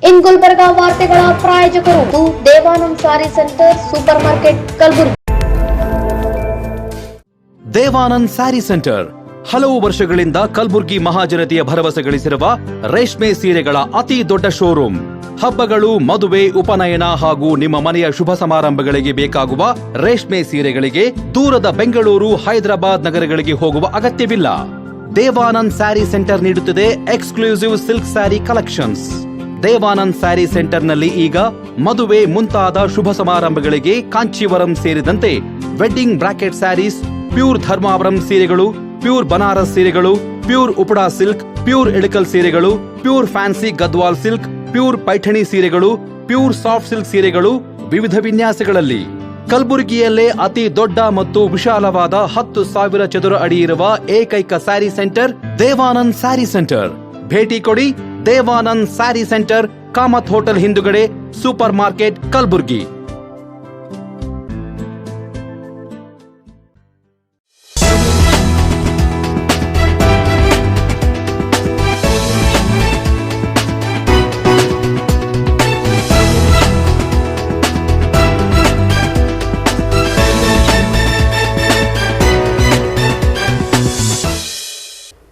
ಇನ್ ಗುಲ್ಬರ್ಗಾ ವಾರ್ತೆಗಳ ಪ್ರಾಯೋಜಕರು Devanand sari centre super market Kalaburagi. Devanand sari centre ಹಲವು ವರ್ಷಗಳಿಂದ ಕಲಬುರ್ಗಿ ಮಹಾಜನತೆಯ ಭರವಸೆ ಗಳಿಸಿರುವ ರೇಷ್ಮೆ ಸೀರೆಗಳ ಅತಿ ದೊಡ್ಡ ಶೋರೂಮ್. ಹಬ್ಬಗಳು, ಮದುವೆ, ಉಪನಯನ ಹಾಗೂ ನಿಮ್ಮ ಮನೆಯ ಶುಭ ಸಮಾರಂಭಗಳಿಗೆ ಬೇಕಾಗುವ ರೇಷ್ಮೆ ಸೀರೆಗಳಿಗೆ ದೂರದ ಬೆಂಗಳೂರು, ಹೈದರಾಬಾದ್ ನಗರಗಳಿಗೆ ಹೋಗುವ ಅಗತ್ಯವಿಲ್ಲ. ದೇವಾನಂದ್ ಸ್ಯಾರಿ ಸೆಂಟರ್ ನೀಡುತ್ತಿದೆ exclusive silk sari collections. Devanand sari ಸೆಂಟರ್ನಲ್ಲಿ ಈಗ ಮದುವೆ ಮುಂತಾದ ಶುಭ ಸಮಾರಂಭಗಳಿಗೆ ಕಾಂಚೀವರಂ ಸೇರಿದಂತೆ wedding bracket saris, pure Dharmavaram ಸೀರೆಗಳು, ಪ್ಯೂರ್ ಬನಾರಸ್ ಸೀರೆಗಳು, pure Uppada silk, pure Ilkal ಸೀರೆಗಳು, pure fancy Gadwal silk, pure Paithani ಸೀರೆಗಳು, ಪ್ಯೂರ್ ಸಾಫ್ಟ್ ಸಿಲ್ಕ್ ಸೀರೆಗಳು ವಿವಿಧ ವಿನ್ಯಾಸಗಳಲ್ಲಿ. ಕಲಬುರಗಿಯಲ್ಲೇ ಅತಿ ದೊಡ್ಡ ಮತ್ತು ವಿಶಾಲವಾದ 10,000 ಚದುರ ಅಡಿ ಇರುವ ಏಕೈಕ ಸ್ಯಾರಿ ಸೆಂಟರ್ ದೇವಾನಂದ್ ಸ್ಯಾರಿ ಸೆಂಟರ್. ಭೇಟಿ ಕೊಡಿ. ದೇವಾನಂದ್ ಸ್ಯಾರಿ ಸೆಂಟರ್, ಕಾಮತ್ ಹೋಟೆಲ್ ಹಿಂದುಗಡೆ, ಸೂಪರ್ ಮಾರ್ಕೆಟ್, ಕಲಬುರಗಿ.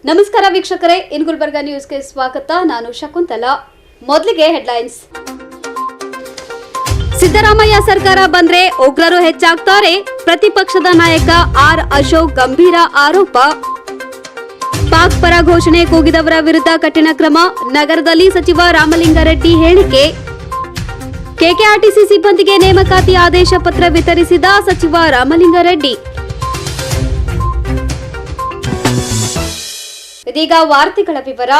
ನಮಸ್ಕಾರ ವೀಕ್ಷಕರೇ, ಇನ್ ಗುಲ್ಬರ್ಗಾ ನ್ಯೂಸ್ಗೆ ಸ್ವಾಗತ. ನಾನು ಶಕುಂತಲಾ. ಮೊದಲಿಗೆ ಹೆಡ್ಲೈನ್ಸ್. ಸಿದ್ದರಾಮಯ್ಯ ಸರ್ಕಾರ ಬಂದ್ರೆ ಉಗ್ರರು ಹೆಚ್ಚಾಗ್ತಾರೆ, ಪ್ರತಿಪಕ್ಷದ ನಾಯಕ ಆರ್ ಅಶೋಕ್ ಗಂಭೀರ ಆರೋಪ. ಪಾಕ್ ಪರ ಘೋಷಣೆ ಕೂಗಿದವರ ವಿರುದ್ಧ ಕಠಿಣ ಕ್ರಮ, ನಗರದಲ್ಲಿ ಸಚಿವ ರಾಮಲಿಂಗಾರೆಡ್ಡಿ ಹೇಳಿಕೆ. ಕೆಕೆಆರ್ಟಿಸಿ ಸಿಬ್ಬಂದಿಗೆ ನೇಮಕಾತಿ ಆದೇಶ ಪತ್ರ ವಿತರಿಸಿದ ಸಚಿವ ರಾಮಲಿಂಗಾರೆಡ್ಡಿ. ಇದೀಗ ವಾರ್ತೆಗಳ ವಿವರ.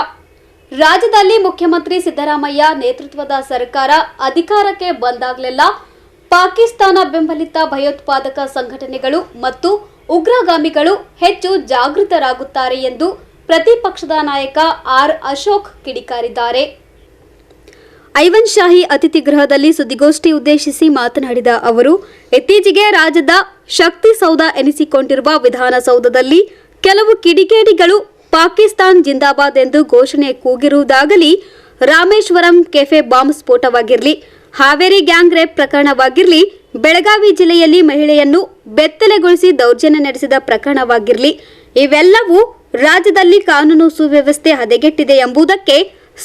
ರಾಜ್ಯದಲ್ಲಿ ಮುಖ್ಯಮಂತ್ರಿ ಸಿದ್ದರಾಮಯ್ಯ ನೇತೃತ್ವದ ಸರ್ಕಾರ ಅಧಿಕಾರಕ್ಕೆ ಬಂದಾಗಲೆಲ್ಲ ಪಾಕಿಸ್ತಾನ ಬೆಂಬಲಿತ ಭಯೋತ್ಪಾದಕ ಸಂಘಟನೆಗಳು ಮತ್ತು ಉಗ್ರಗಾಮಿಗಳು ಹೆಚ್ಚು ಜಾಗೃತರಾಗುತ್ತಾರೆ ಎಂದು ಪ್ರತಿಪಕ್ಷದ ನಾಯಕ ಆರ್ ಅಶೋಕ್ ಕಿಡಿಕಾರಿದ್ದಾರೆ. ಐವನ್ ಶಾಹಿ ಅತಿಥಿ ಗೃಹದಲ್ಲಿ ಸುದ್ದಿಗೋಷ್ಠಿ ಉದ್ದೇಶಿಸಿ ಮಾತನಾಡಿದ ಅವರು, ಇತ್ತೀಚೆಗೆ ರಾಜ್ಯದ ಶಕ್ತಿ ಸೌಧ ಎನಿಸಿಕೊಂಡಿರುವ ವಿಧಾನಸೌಧದಲ್ಲಿ ಕೆಲವು ಕಿಡಿಗೇಡಿಗಳು ಪಾಕಿಸ್ತಾನ್ ಜಿಂದಾಬಾದ್ ಎಂದು ಘೋಷಣೆ ಕೂಗಿರುವುದಾಗಲಿ, ರಾಮೇಶ್ವರಂ ಕೆಫೆ ಬಾಂಬ್ ಸ್ಫೋಟವಾಗಿರಲಿ, ಹಾವೇರಿ ಗ್ಯಾಂಗ್ ರೇಪ್ ಪ್ರಕರಣವಾಗಿರಲಿ, ಬೆಳಗಾವಿ ಜಿಲ್ಲೆಯಲ್ಲಿ ಮಹಿಳೆಯನ್ನು ಬೆತ್ತಲೆಗೊಳಿಸಿ ದೌರ್ಜನ್ಯ ನಡೆಸಿದ ಪ್ರಕರಣವಾಗಿರಲಿ, ಇವೆಲ್ಲವೂ ರಾಜ್ಯದಲ್ಲಿ ಕಾನೂನು ಸುವ್ಯವಸ್ಥೆ ಹದಗೆಟ್ಟಿದೆ ಎಂಬುದಕ್ಕೆ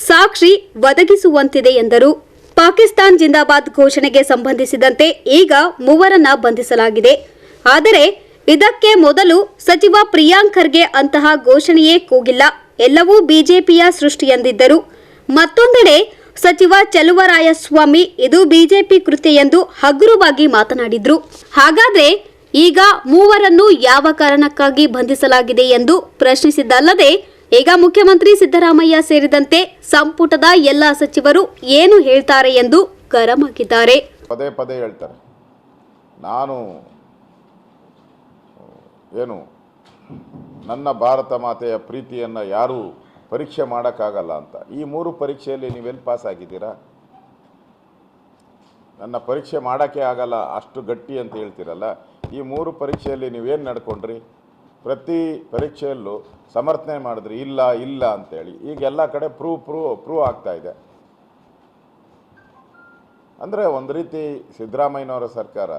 ಸಾಕ್ಷಿ ಒದಗಿಸುವಂತಿದೆ ಎಂದರು. ಪಾಕಿಸ್ತಾನ್ ಜಿಂದಾಬಾದ್ ಘೋಷಣೆಗೆ ಸಂಬಂಧಿಸಿದಂತೆ ಈಗ 3 ಬಂಧಿಸಲಾಗಿದೆ. ಆದರೆ ಇದಕ್ಕೆ ಮೊದಲು ಸಚಿವ ಪ್ರಿಯಾಂಕ್ ಖರ್ಗೆ ಅಂತಹ ಘೋಷಣೆಯೇ ಕೂಗಿಲ್ಲ, ಎಲ್ಲವೂ ಬಿಜೆಪಿಯ ಸೃಷ್ಟಿ ಎಂದಿದ್ದರು. ಮತ್ತೊಂದೆಡೆ ಸಚಿವ ಚೆಲುವರಾಯಸ್ವಾಮಿ ಇದು ಬಿಜೆಪಿ ಕೃತ್ಯ ಎಂದು ಹಗುರವಾಗಿ ಮಾತನಾಡಿದ್ರು. ಹಾಗಾದ್ರೆ ಈಗ 3 ಯಾವ ಕಾರಣಕ್ಕಾಗಿ ಬಂಧಿಸಲಾಗಿದೆ ಎಂದು ಪ್ರಶ್ನಿಸಿದ್ದಲ್ಲದೆ, ಈಗ ಮುಖ್ಯಮಂತ್ರಿ ಸಿದ್ದರಾಮಯ್ಯ ಸೇರಿದಂತೆ ಸಂಪುಟದ ಎಲ್ಲ ಸಚಿವರು ಏನು ಹೇಳ್ತಾರೆ ಎಂದು ಗರಂ ಆಗಿದ್ದಾರೆ. ಪದೇ ಪದೇ ಹೇಳ್ತಾರೆ, ನಾನು ನನ್ನ ಭಾರತ ಮಾತೆಯ ಪ್ರೀತಿಯನ್ನು ಯಾರೂ ಪರೀಕ್ಷೆ ಮಾಡೋಕ್ಕಾಗಲ್ಲ ಅಂತ. ಈ 3 ಪರೀಕ್ಷೆಯಲ್ಲಿ ನೀವೆಲ್ಲಿ ಪಾಸ್ ಆಗಿದ್ದೀರಾ? ನನ್ನ ಪರೀಕ್ಷೆ ಮಾಡೋಕ್ಕೆ ಆಗಲ್ಲ ಅಷ್ಟು ಗಟ್ಟಿ ಅಂತ ಹೇಳ್ತೀರಲ್ಲ, ಈ 3 ಪರೀಕ್ಷೆಯಲ್ಲಿ ನೀವೇನು ನಡ್ಕೊಂಡ್ರಿ? ಪ್ರತಿ ಪರೀಕ್ಷೆಯಲ್ಲೂ ಸಮರ್ಥನೆ ಮಾಡಿದ್ರಿ, ಇಲ್ಲ ಇಲ್ಲ ಅಂತೇಳಿ. ಈಗ ಎಲ್ಲ ಕಡೆ ಪ್ರೂವ್ ಆಗ್ತಾ ಇದೆ. ಅಂದರೆ ಒಂದು ರೀತಿ ಸಿದ್ದರಾಮಯ್ಯನವರ ಸರ್ಕಾರ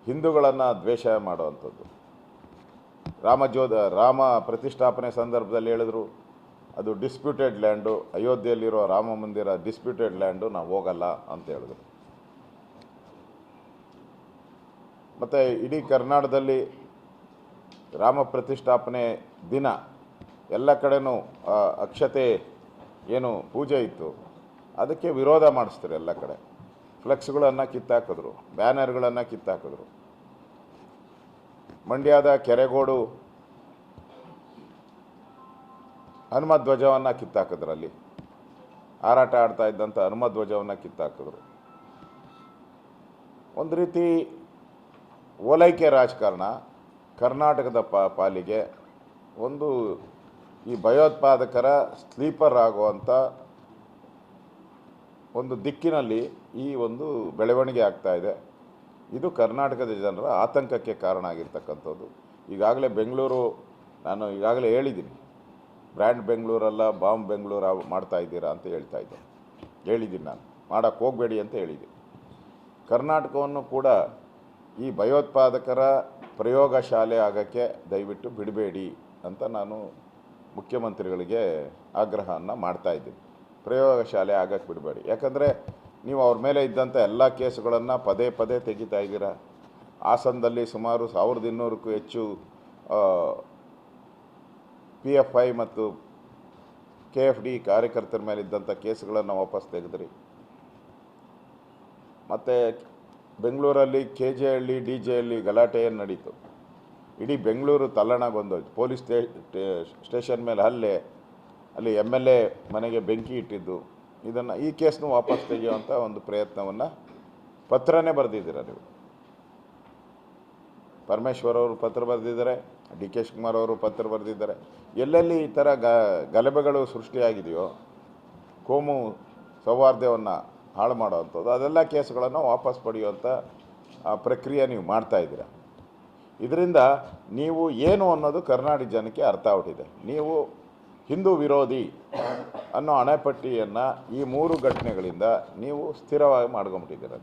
ಹಿಂದೂಗಳನ್ನು ದ್ವೇಷ ಮಾಡುವಂಥದ್ದು. ರಾಮ ಪ್ರತಿಷ್ಠಾಪನೆ ಸಂದರ್ಭದಲ್ಲಿ ಹೇಳಿದ್ರು, ಅದು ಡಿಸ್ಪ್ಯೂಟೆಡ್ ಲ್ಯಾಂಡು, ಅಯೋಧ್ಯೆಯಲ್ಲಿರೋ ರಾಮ ಮಂದಿರ ಡಿಸ್ಪ್ಯೂಟೆಡ್ ಲ್ಯಾಂಡು, ನಾವು ಹೋಗಲ್ಲ ಅಂತ ಹೇಳಿದ್ರು. ಮತ್ತು ಇಡೀ ಕರ್ನಾಟಕದಲ್ಲಿ ರಾಮ ಪ್ರತಿಷ್ಠಾಪನೆ ದಿನ ಎಲ್ಲ ಕಡೆನೂ ಅಕ್ಷತೆ ಏನು ಪೂಜೆ ಇತ್ತು ಅದಕ್ಕೆ ವಿರೋಧ ಮಾಡಿಸ್ತಾರೆ. ಎಲ್ಲ ಕಡೆ ಫ್ಲೆಕ್ಸ್ಗಳನ್ನು ಕಿತ್ತಾಕಿದ್ರು, ಬ್ಯಾನರ್ಗಳನ್ನು ಕಿತ್ತಾಕಿದ್ರು. ಮಂಡ್ಯದ ಕೆರೆಗೋಡು ಹನುಮ ಧ್ವಜವನ್ನು ಕಿತ್ತಾಕಿದ್ರು, ಅಲ್ಲಿ ಹಾರಾಟ ಆಡ್ತಾ ಇದ್ದಂಥ ಹನುಮ ಧ್ವಜವನ್ನು ಕಿತ್ತಾಕಿದ್ರು. ಒಂದು ರೀತಿ ಓಲೈಕೆ ರಾಜಕಾರಣ ಕರ್ನಾಟಕದ ಪಾಲಿಗೆ ಒಂದು ಈ ಭಯೋತ್ಪಾದಕರ ಸ್ಲೀಪರ್ ಆಗುವಂಥ ಒಂದು ದಿಕ್ಕಿನಲ್ಲಿ ಈ ಒಂದು ಬೆಳವಣಿಗೆ ಆಗ್ತಾ ಇದೆ. ಇದು ಕರ್ನಾಟಕದ ಜನರ ಆತಂಕಕ್ಕೆ ಕಾರಣ ಆಗಿರ್ತಕ್ಕಂಥದ್ದು. ಈಗಾಗಲೇ ಬೆಂಗಳೂರು, ನಾನು ಈಗಾಗಲೇ ಹೇಳಿದ್ದೀನಿ, ಬ್ರ್ಯಾಂಡ್ ಬೆಂಗಳೂರಲ್ಲ ಬಾಂಬ್ ಬೆಂಗಳೂರು ಮಾಡ್ತಾ ಇದ್ದೀರಾ ಅಂತ ಹೇಳಿದ್ದೀನಿ ನಾನು. ಮಾಡೋಕ್ಕೆ ಹೋಗಬೇಡಿ ಅಂತ ಹೇಳಿದೆ. ಕರ್ನಾಟಕವನ್ನು ಕೂಡ ಈ ಭಯೋತ್ಪಾದಕರ ಪ್ರಯೋಗ ಶಾಲೆ ಆಗೋಕ್ಕೆ ದಯವಿಟ್ಟು ಬಿಡಬೇಡಿ ಅಂತ ನಾನು ಮುಖ್ಯಮಂತ್ರಿಗಳಿಗೆ ಆಗ್ರಹವನ್ನು ಮಾಡ್ತಾಯಿದ್ದೀನಿ. ಪ್ರಯೋಗ ಶಾಲೆ ಆಗೋಕ್ಕೆ ಬಿಡಬೇಡಿ. ಯಾಕಂದರೆ ನೀವು ಅವ್ರ ಮೇಲೆ ಇದ್ದಂಥ ಎಲ್ಲ ಕೇಸುಗಳನ್ನು ಪದೇ ಪದೇ ತೆಗಿತಾ ಇದ್ದೀರಾ. ಹಾಸನದಲ್ಲಿ ಸುಮಾರು 1200ಕ್ಕೂ ಹೆಚ್ಚು PFI ಮತ್ತು KFD ಕಾರ್ಯಕರ್ತರ ಮೇಲೆ ಇದ್ದಂಥ ಕೇಸುಗಳನ್ನು ವಾಪಸ್ ತೆಗೆದ್ರಿ. ಮತ್ತು ಬೆಂಗಳೂರಲ್ಲಿ KJ ಹಳ್ಳಿ DJ ಹಳ್ಳಿ ಗಲಾಟೆ ಏನು ನಡೀತು, ಇಡೀ ಬೆಂಗಳೂರು ತಲ್ಲಣಗೊಂಡೋಯ್ತು. ಪೊಲೀಸ್ ಸ್ಟೇಷನ್ ಮೇಲೆ ಹಲ್ಲೆ, ಅಲ್ಲಿ MLA ಮನೆಗೆ ಬೆಂಕಿ ಇಟ್ಟಿದ್ದು, ಈ ಕೇಸ್ನು ವಾಪಸ್ ತೆಗೆಯುವಂಥ ಒಂದು ಪ್ರಯತ್ನವನ್ನು ಪತ್ರನೇ ಬರೆದಿದ್ದೀರ ನೀವು. ಪರಮೇಶ್ವರ್ ಅವರು ಪತ್ರ ಬರೆದಿದ್ದಾರೆ, DK ಶಿವಕುಮಾರ್ ಅವರು ಪತ್ರ ಬರೆದಿದ್ದಾರೆ. ಎಲ್ಲೆಲ್ಲಿ ಈ ಥರ ಗಲಭೆಗಳು ಸೃಷ್ಟಿಯಾಗಿದೆಯೋ, ಕೋಮು ಸೌಹಾರ್ದವನ್ನು ಹಾಳು ಮಾಡೋವಂಥದ್ದು, ಅದೆಲ್ಲ ಕೇಸುಗಳನ್ನು ವಾಪಸ್ ಪಡೆಯುವಂಥ ಪ್ರಕ್ರಿಯೆ ನೀವು ಮಾಡ್ತಾಯಿದ್ದೀರ. ಇದರಿಂದ ನೀವು ಏನು ಅನ್ನೋದು ಕರ್ನಾಟಕ ಜನಕ್ಕೆ ಅರ್ಥ ಆಗ್ಬಿಟ್ಟಿದೆ. ನೀವು ಹಿಂದೂ ವಿರೋಧಿ ಅನ್ನೋ ಹಣೆಪಟ್ಟಿಯನ್ನು ಈ 3 ಘಟನೆಗಳಿಂದ ನೀವು ಸ್ಥಿರವಾಗಿ ಮಾಡ್ಕೊಂಬಿಟ್ಟಿದ್ದೀರ.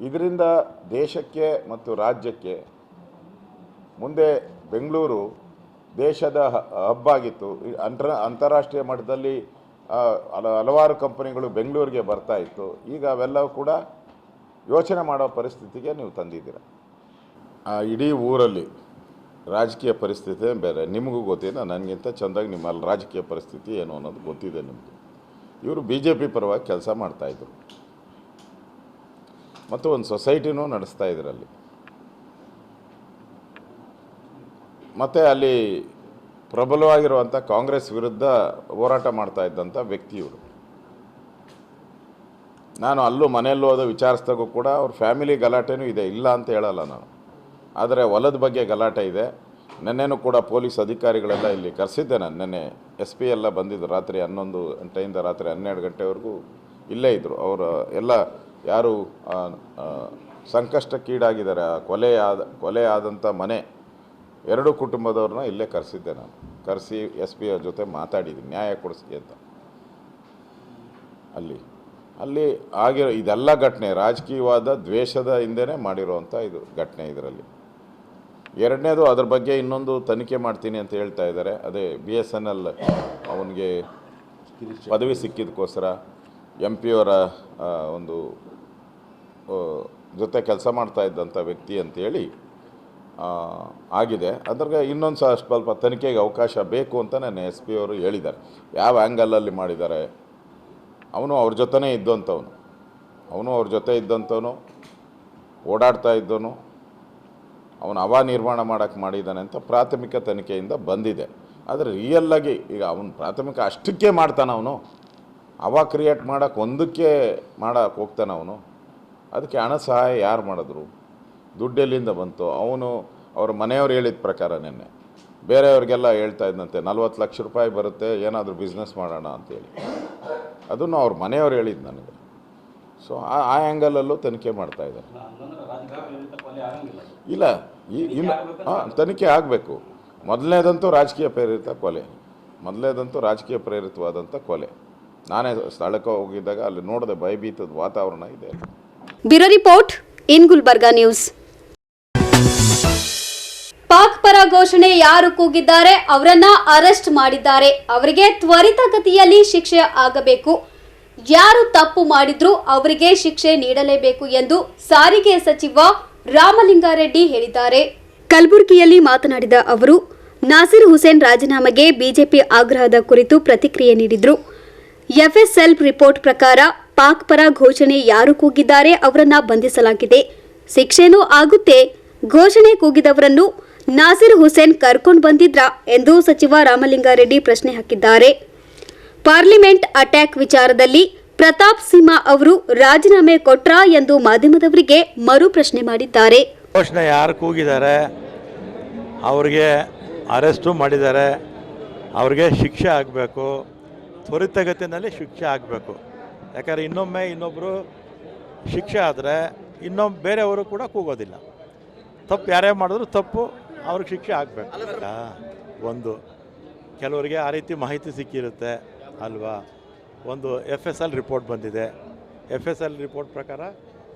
ಇದರಿಂದ ದೇಶಕ್ಕೆ ಮತ್ತು ರಾಜ್ಯಕ್ಕೆ ಮುಂದೆ ಬೆಂಗಳೂರು ದೇಶದ ಹಬ್ ಆಗಿತ್ತು. ಅಂತಾರಾಷ್ಟ್ರೀಯ ಮಟ್ಟದಲ್ಲಿ ಹಲವಾರು ಕಂಪನಿಗಳು ಬೆಂಗಳೂರಿಗೆ ಬರ್ತಾ ಇತ್ತು. ಈಗ ಅವೆಲ್ಲವೂ ಕೂಡ ಯೋಚನೆ ಮಾಡೋ ಪರಿಸ್ಥಿತಿಗೆ ನೀವು ತಂದಿದ್ದೀರ. ಇಡೀ ಊರಲ್ಲಿ ರಾಜಕೀಯ ಪರಿಸ್ಥಿತಿ ಬೇರೆ, ನಿಮಗೂ ಗೊತ್ತಿದೆ, ನನಗಿಂತ ಚೆಂದಾಗಿ ನಿಮ್ಮಲ್ಲಿ ರಾಜಕೀಯ ಪರಿಸ್ಥಿತಿ ಏನು ಅನ್ನೋದು ಗೊತ್ತಿದೆ ನಿಮಗೆ. ಇವರು BJP ಪರವಾಗಿ ಕೆಲಸ ಮಾಡ್ತಾಯಿದ್ರು ಮತ್ತು ಒಂದು ಸೊಸೈಟಿನೂ ನಡೆಸ್ತಾ ಇದ್ರು ಅಲ್ಲಿ. ಮತ್ತು ಅಲ್ಲಿ ಪ್ರಬಲವಾಗಿರುವಂಥ ಕಾಂಗ್ರೆಸ್ ವಿರುದ್ಧ ಹೋರಾಟ ಮಾಡ್ತಾ ಇದ್ದಂಥ ವ್ಯಕ್ತಿ ಇವರು. ನಾನು ಅಲ್ಲೂ ಮನೆಯಲ್ಲೂ ಅದು ವಿಚಾರಿಸಿದಾಗೂ ಕೂಡ ಅವ್ರ ಫ್ಯಾಮಿಲಿ ಗಲಾಟೆನೂ ಇದೆ, ಇಲ್ಲ ಅಂತ ಹೇಳಲ್ಲ ನಾನು. ಆದರೆ ಹೊಲದ ಬಗ್ಗೆ ಗಲಾಟೆ ಇದೆ. ನೆನ್ನೆನೂ ಕೂಡ ಪೊಲೀಸ್ ಅಧಿಕಾರಿಗಳೆಲ್ಲ ಇಲ್ಲಿ ಕರೆಸಿದ್ದೆ ನಾನು. ನೆನ್ನೆ SP ಎಲ್ಲ ಬಂದಿದ್ದು ರಾತ್ರಿ 11 ಗಂಟೆಯಿಂದ ರಾತ್ರಿ 12 ಗಂಟೆವರೆಗೂ ಇಲ್ಲೇ ಇದ್ದರು. ಅವರು ಎಲ್ಲ ಯಾರು ಸಂಕಷ್ಟಕ್ಕೀಡಾಗಿದ್ದಾರೆ, ಕೊಲೆ ಆದಂಥ ಮನೆ 2 ಕುಟುಂಬದವ್ರನ್ನ ಇಲ್ಲೇ ಕರೆಸಿದ್ದೆ ನಾನು. ಕರೆಸಿ SP ಅವ್ರ ಜೊತೆ ಮಾತಾಡಿದ್ದೀನಿ, ನ್ಯಾಯ ಕೊಡಿಸಿ ಅಂತ. ಅಲ್ಲಿ ಆಗಿರೋ ಇದೆಲ್ಲ ಘಟನೆ ರಾಜಕೀಯವಾದ ದ್ವೇಷದ ಹಿಂದೆನೇ ಮಾಡಿರೋವಂಥ ಇದು ಘಟನೆ. ಇದರಲ್ಲಿ ಎರಡನೇದು, ಅದ್ರ ಬಗ್ಗೆ ಇನ್ನೊಂದು ತನಿಖೆ ಮಾಡ್ತೀನಿ ಅಂತ ಹೇಳ್ತಾ ಇದ್ದಾರೆ. ಅದೇ BSNL ಅವನಿಗೆ ಪದವಿ ಸಿಕ್ಕಿದ್ದಕ್ಕೋಸ್ಕರ MP ಅವರ ಒಂದು ಜೊತೆ ಕೆಲಸ ಮಾಡ್ತಾ ಇದ್ದಂಥ ವ್ಯಕ್ತಿ ಅಂತೇಳಿ ಆಗಿದೆ. ಅದ್ರಾಗ ಇನ್ನೊಂದು ಸ್ವಲ್ಪ ತನಿಖೆಗೆ ಅವಕಾಶ ಬೇಕು ಅಂತ ನನ್ನ SP ಅವರು ಹೇಳಿದ್ದಾರೆ. ಯಾವ ಆ್ಯಂಗಲಲ್ಲಿ ಮಾಡಿದ್ದಾರೆ, ಅವನು ಅವ್ರ ಜೊತೆನೇ ಇದ್ದಂಥವನು, ಓಡಾಡ್ತಾ ಇದ್ದವನು, ಅವನು ಹವಾ ನಿರ್ಮಾಣ ಮಾಡೋಕ್ಕೆ ಮಾಡಿದ್ದಾನೆ ಅಂತ ಪ್ರಾಥಮಿಕ ತನಿಖೆಯಿಂದ ಬಂದಿದೆ. ಆದರೆ ರಿಯಲ್ಲಾಗಿ ಈಗ ಅವನು ಪ್ರಾಥಮಿಕ ಅಷ್ಟಕ್ಕೆ ಮಾಡ್ತಾನೆ, ಅವನು ಹವಾ ಕ್ರಿಯೇಟ್ ಮಾಡೋಕ್ಕೆ ಒಂದಕ್ಕೆ ಮಾಡೋಕ್ಕೆ ಹೋಗ್ತಾನೆ ಅವನು. ಅದಕ್ಕೆ ಹಣ ಸಹಾಯ ಯಾರು ಮಾಡಿದ್ರು, ದುಡ್ಡೆಲ್ಲಿಂದ ಬಂತು? ಅವನು ಅವ್ರ ಮನೆಯವ್ರು ಹೇಳಿದ ಪ್ರಕಾರ ನಿನ್ನೆ ಬೇರೆಯವ್ರಿಗೆಲ್ಲ ಹೇಳ್ತಾ ಇದ್ದಂತೆ 40 ಲಕ್ಷ ರೂಪಾಯಿ ಬರುತ್ತೆ, ಏನಾದರೂ ಬಿಸ್ನೆಸ್ ಮಾಡೋಣ ಅಂತೇಳಿ. ಅದನ್ನು ಅವ್ರ ಮನೆಯವ್ರು ಹೇಳಿದ್ದು ನನಗೆ. ಸೊ ಆ ಆ್ಯಂಗಲಲ್ಲೂ ತನಿಖೆ ಮಾಡ್ತಾಯಿದ್ದಾರೆ. ಇಲ್ಲ ತನಿಖೆ ಆಗಬೇಕು. ಮೊದಲನೇದಂತೂ ರಾಜಕೀಯ ಪ್ರೇರಿತವಾದಂಥ ಕೊಲೆ. ನಾನೇ ಸ್ಥಳಕ್ಕೆ ಹೋಗಿದ್ದಾಗ ಅಲ್ಲಿ ನೋಡಿದೆ, ಭಯಭೀತದ ವಾತಾವರಣ ಇದೆ. Bureau report in Gulbarga news. Pak ಪರ ಘೋಷಣೆ ಯಾರು ಕೂಗಿದ್ದಾರೆ ಅವರನ್ನ ಅರೆಸ್ಟ್ ಮಾಡಿದ್ದಾರೆ. ಅವರಿಗೆ ತ್ವರಿತಗತಿಯಲ್ಲಿ ಶಿಕ್ಷೆ ಆಗಬೇಕು. ಯಾರು ತಪ್ಪು ಮಾಡಿದ್ರು ಅವರಿಗೆ ಶಿಕ್ಷೆ ನೀಡಲೇಬೇಕು ಎಂದು ಸಾರಿಗೆ ಸಚಿವ ರಾಮಲಿಂಗಾರೆಡ್ಡಿ ಹೇಳಿದ್ದಾರೆ. ಕಲಬುರಗಿಯಲ್ಲಿ ಮಾತನಾಡಿದ ಅವರು, ನಾಸಿರ್ ಹುಸೇನ್ ರಾಜೀನಾಮೆಗೆ ಬಿಜೆಪಿ ಆಗ್ರಹದ ಕುರಿತು ಪ್ರತಿಕ್ರಿಯೆ ನೀಡಿದರು. FSL ರಿಪೋರ್ಟ್ ಪ್ರಕಾರ ಪಾಕ್ ಪರ ಘೋಷಣೆ ಯಾರು ಕೂಗಿದ್ದಾರೆ ಅವರನ್ನ ಬಂಧಿಸಲಾಗಿದೆ. ಶಿಕ್ಷೆನೂ ಆಗುತ್ತೆ. ಘೋಷಣೆ ಕೂಗಿದವರನ್ನು ನಾಸಿರ್ ಹುಸೇನ್ ಕರ್ಕೊಂಡು ಬಂದಿದ್ರಾ ಎಂದು ಸಚಿವ ರಾಮಲಿಂಗಾರೆಡ್ಡಿ ಪ್ರಶ್ನೆ ಹಾಕಿದ್ದಾರೆ. ಪಾರ್ಲಿಮೆಂಟ್ ಅಟ್ಯಾಕ್ ವಿಚಾರದಲ್ಲಿ ಪ್ರತಾಪ್ ಸಿಂಹ ಅವರು ರಾಜೀನಾಮೆ ಕೊಟ್ರಾ ಎಂದು ಮಾಧ್ಯಮದವರಿಗೆ ಮರು ಪ್ರಶ್ನೆ ಮಾಡಿದ್ದಾರೆ. ಘೋಷಣೆ ಯಾರು ಕೂಗಿದ್ದಾರೆ ಅವ್ರಿಗೆ ಅರೆಸ್ಟು ಮಾಡಿದ್ದಾರೆ, ಅವ್ರಿಗೆ ಶಿಕ್ಷೆ ಆಗಬೇಕು, ತ್ವರಿತಗತಿನಲ್ಲಿ ಶಿಕ್ಷೆ ಆಗಬೇಕು. ಯಾಕಂದರೆ ಇನ್ನೊಬ್ಬರು ಶಿಕ್ಷೆ ಆದರೆ ಬೇರೆಯವರು ಕೂಡ ಕೂಗೋದಿಲ್ಲ. ತಪ್ಪು ಯಾರೇ ಮಾಡಿದ್ರು ತಪ್ಪು, ಅವ್ರಿಗೆ ಶಿಕ್ಷೆ ಆಗಬೇಕು. ಒಂದು ಕೆಲವರಿಗೆ ಆ ರೀತಿ ಮಾಹಿತಿ ಸಿಕ್ಕಿರುತ್ತೆ ಅಲ್ವಾ. ಒಂದು FSL ರಿಪೋರ್ಟ್ ಬಂದಿದೆ. FSL ರಿಪೋರ್ಟ್ ಪ್ರಕಾರ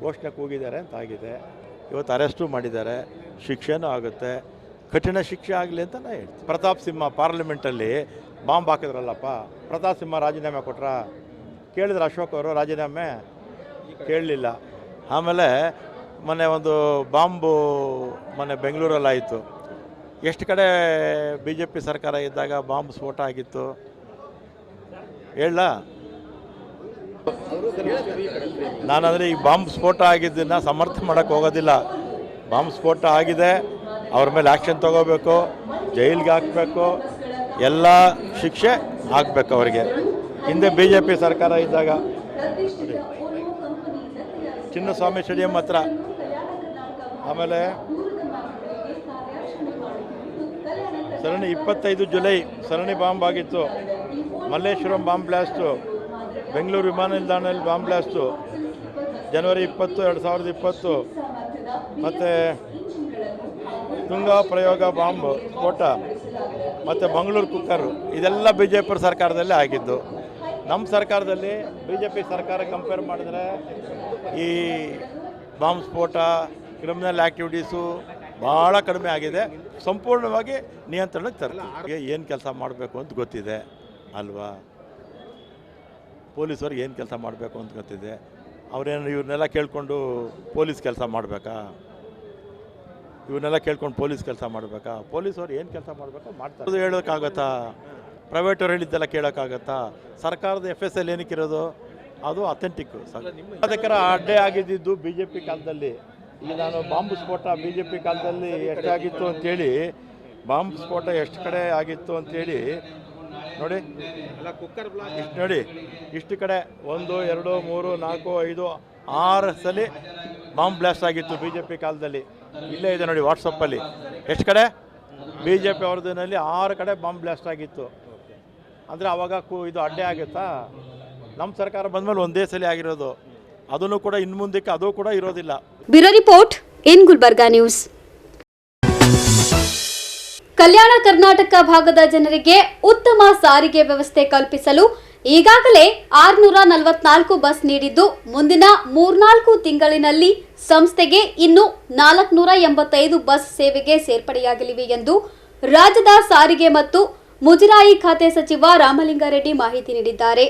ಘೋಷಣೆ ಕೂಗಿದ್ದಾರೆ ಅಂತ ಆಗಿದೆ. ಇವತ್ತು ಅರೆಸ್ಟು ಮಾಡಿದ್ದಾರೆ, ಶಿಕ್ಷೆನೂ ಆಗುತ್ತೆ, ಕಠಿಣ ಶಿಕ್ಷೆ ಆಗಲಿ ಅಂತ ನಾನು ಹೇಳ್ತೀನಿ. ಪ್ರತಾಪ್ ಸಿಂಹ ಪಾರ್ಲಿಮೆಂಟಲ್ಲಿ ಬಾಂಬ್ ಹಾಕಿದ್ರಲ್ಲಪ್ಪ, ಪ್ರತಾಪ್ ಸಿಂಹ ರಾಜೀನಾಮೆ ಕೊಟ್ರ? ಕೇಳಿದ್ರು ಅಶೋಕ್ ಅವರು ರಾಜೀನಾಮೆ? ಕೇಳಲಿಲ್ಲ. ಆಮೇಲೆ ಮೊನ್ನೆ ಒಂದು ಬಾಂಬು ಮೊನ್ನೆ ಬೆಂಗಳೂರಲ್ಲಾಯಿತು. ಎಷ್ಟು ಕಡೆ BJP ಸರ್ಕಾರ ಇದ್ದಾಗ ಬಾಂಬ್ ಸ್ಫೋಟ ಆಗಿತ್ತು ಹೇಳ? ನಾನಂದರೆ ಈ ಬಾಂಬ್ ಸ್ಫೋಟ ಆಗಿದ್ದನ್ನು ಸಮರ್ಥನೆ ಮಾಡೋಕ್ಕೆ ಹೋಗೋದಿಲ್ಲ. ಬಾಂಬ್ ಸ್ಫೋಟ ಆಗಿದೆ, ಅವ್ರ ಮೇಲೆ ಆ್ಯಕ್ಷನ್ ತೊಗೋಬೇಕು, ಜೈಲಿಗೆ ಹಾಕಬೇಕು, ಎಲ್ಲ ಶಿಕ್ಷೆ ಆಗಬೇಕು ಅವರಿಗೆ. ಹಿಂದೆ BJP ಸರ್ಕಾರ ಇದ್ದಾಗ ಚಿನ್ನಸ್ವಾಮಿ ಸ್ಟೇಡಿಯಂ ಹತ್ರ, ಆಮೇಲೆ ಸರಣಿ 25 ಜುಲೈ ಸರಣಿ ಬಾಂಬ್ ಆಗಿತ್ತು. ಮಲ್ಲೇಶ್ವರಂ ಬಾಂಬ್ ಬ್ಲಾಸ್ಟು, ಬೆಂಗಳೂರು ವಿಮಾನ ನಿಲ್ದಾಣದಲ್ಲಿ ಬಾಂಬ್ ಬ್ಲಾಸ್ಟು ಜನವರಿ 20, 2020, ಮತ್ತು ತುಂಗಾ ಪ್ರಯೋಗ ಬಾಂಬ್ ಸ್ಫೋಟ, ಮತ್ತು ಮಂಗಳೂರು ಕುಕ್ಕರು, ಇದೆಲ್ಲ BJP ಸರ್ಕಾರದಲ್ಲೇ ಆಗಿದ್ದು. ನಮ್ಮ ಸರ್ಕಾರದಲ್ಲಿ BJP ಸರ್ಕಾರ ಕಂಪೇರ್ ಮಾಡಿದ್ರೆ ಈ ಬಾಂಬ್ ಸ್ಫೋಟ, ಕ್ರಿಮಿನಲ್ ಆ್ಯಕ್ಟಿವಿಟೀಸು ಭಾಳ ಕಡಿಮೆ ಆಗಿದೆ. ಸಂಪೂರ್ಣವಾಗಿ ನಿಯಂತ್ರಣಕ್ಕೆ ತರಲಿಕ್ಕೆ ಏನು ಕೆಲಸ ಮಾಡಬೇಕು ಅಂತ ಗೊತ್ತಿದೆ ಅಲ್ವಾ. ಪೊಲೀಸವ್ರಿಗೆ ಏನು ಕೆಲಸ ಮಾಡಬೇಕು ಅಂತ ಗೊತ್ತಿದೆ. ಅವರೇನು ಇವ್ರನ್ನೆಲ್ಲ ಕೇಳಿಕೊಂಡು ಪೊಲೀಸ್ ಕೆಲಸ ಮಾಡಬೇಕಾ? ಇವನ್ನೆಲ್ಲ ಕೇಳ್ಕೊಂಡು ಪೊಲೀಸ್ ಕೆಲಸ ಮಾಡಬೇಕಾ? ಪೊಲೀಸವ್ರು ಏನು ಕೆಲಸ ಮಾಡಬೇಕು ಮಾಡ್ತಾರೆ. ಅದು ಹೇಳೋಕ್ಕಾಗತ್ತಾ? ಪ್ರೈವೇಟವ್ರು ಹೇಳಿದ್ದೆಲ್ಲ ಕೇಳೋಕ್ಕಾಗತ್ತಾ? ಸರ್ಕಾರದ FSL ಏನಕ್ಕಿರೋದು? ಅದು ಅಥೆಂಟಿಕ್ಕು. ಅದಕ್ಕಾರ ಅಡ್ಡೆ ಆಗಿದ್ದು BJP ಕಾಲದಲ್ಲಿ. ಈಗ ನಾನು ಬಾಂಬ್ ಸ್ಫೋಟ BJP ಕಾಲದಲ್ಲಿ ಎಷ್ಟಾಗಿತ್ತು ಅಂಥೇಳಿ, ಬಾಂಬ್ ಸ್ಫೋಟ ಎಷ್ಟು ಕಡೆ ಆಗಿತ್ತು ಅಂಥೇಳಿ ನೋಡಿ, ಇಷ್ಟು ನೋಡಿ, ಇಷ್ಟು ಕಡೆ 1, 2, 3, 4, 5, 6 ಸಲ ಬಾಂಬ್ ಬ್ಲಾಸ್ಟ್ ಆಗಿತ್ತು BJP ಕಾಲದಲ್ಲಿ. ಇಲ್ಲೇ ಇದೆ ನೋಡಿ ವಾಟ್ಸಪ್ಪಲ್ಲಿ, ಎಷ್ಟು ಕಡೆ BJP ಅವ್ರದ್ದಿನಲ್ಲಿ 6 ಕಡೆ ಬಾಂಬ್ ಬ್ಲಾಸ್ಟ್ ಆಗಿತ್ತು. ಅಂದರೆ ಅವಾಗ ಇದು ಅಡ್ಡೆ ಆಗುತ್ತಾ? ನಮ್ಮ ಸರ್ಕಾರ ಬಂದಮೇಲೆ ಒಂದೇ ಸಲ ಆಗಿರೋದು. ಅದನ್ನು ಕೂಡ ಇನ್ನು ಮುಂದಕ್ಕೆ ಅದು ಕೂಡ ಇರೋದಿಲ್ಲ. Bureau report in Gulbarga news. Kalyana Karnataka ಭಾಗದ ಜನರಿಗೆ ಉತ್ತಮ ಸಾರಿಗೆ ವ್ಯವಸ್ಥೆ ಕಲ್ಪಿಸಲು ಈಗಾಗಲೇ 644 ಬಸ್ ನೀಡಿದ್ದು, ಮುಂದಿನ 3-4 ತಿಂಗಳಿನಲ್ಲಿ ಸಂಸ್ಥೆಗೆ ಇನ್ನು 485 ಬಸ್ ಸೇವೆಗೆ ಸೇರ್ಪಡೆಯಾಗಲಿವೆ ಎಂದು ರಾಜ್ಯದ ಸಾರಿಗೆ ಮತ್ತು ಮುಜರಾಯಿ ಖಾತೆ ಸಚಿವ ರಾಮಲಿಂಗಾರೆಡ್ಡಿ ಮಾಹಿತಿ ನೀಡಿದ್ದಾರೆ.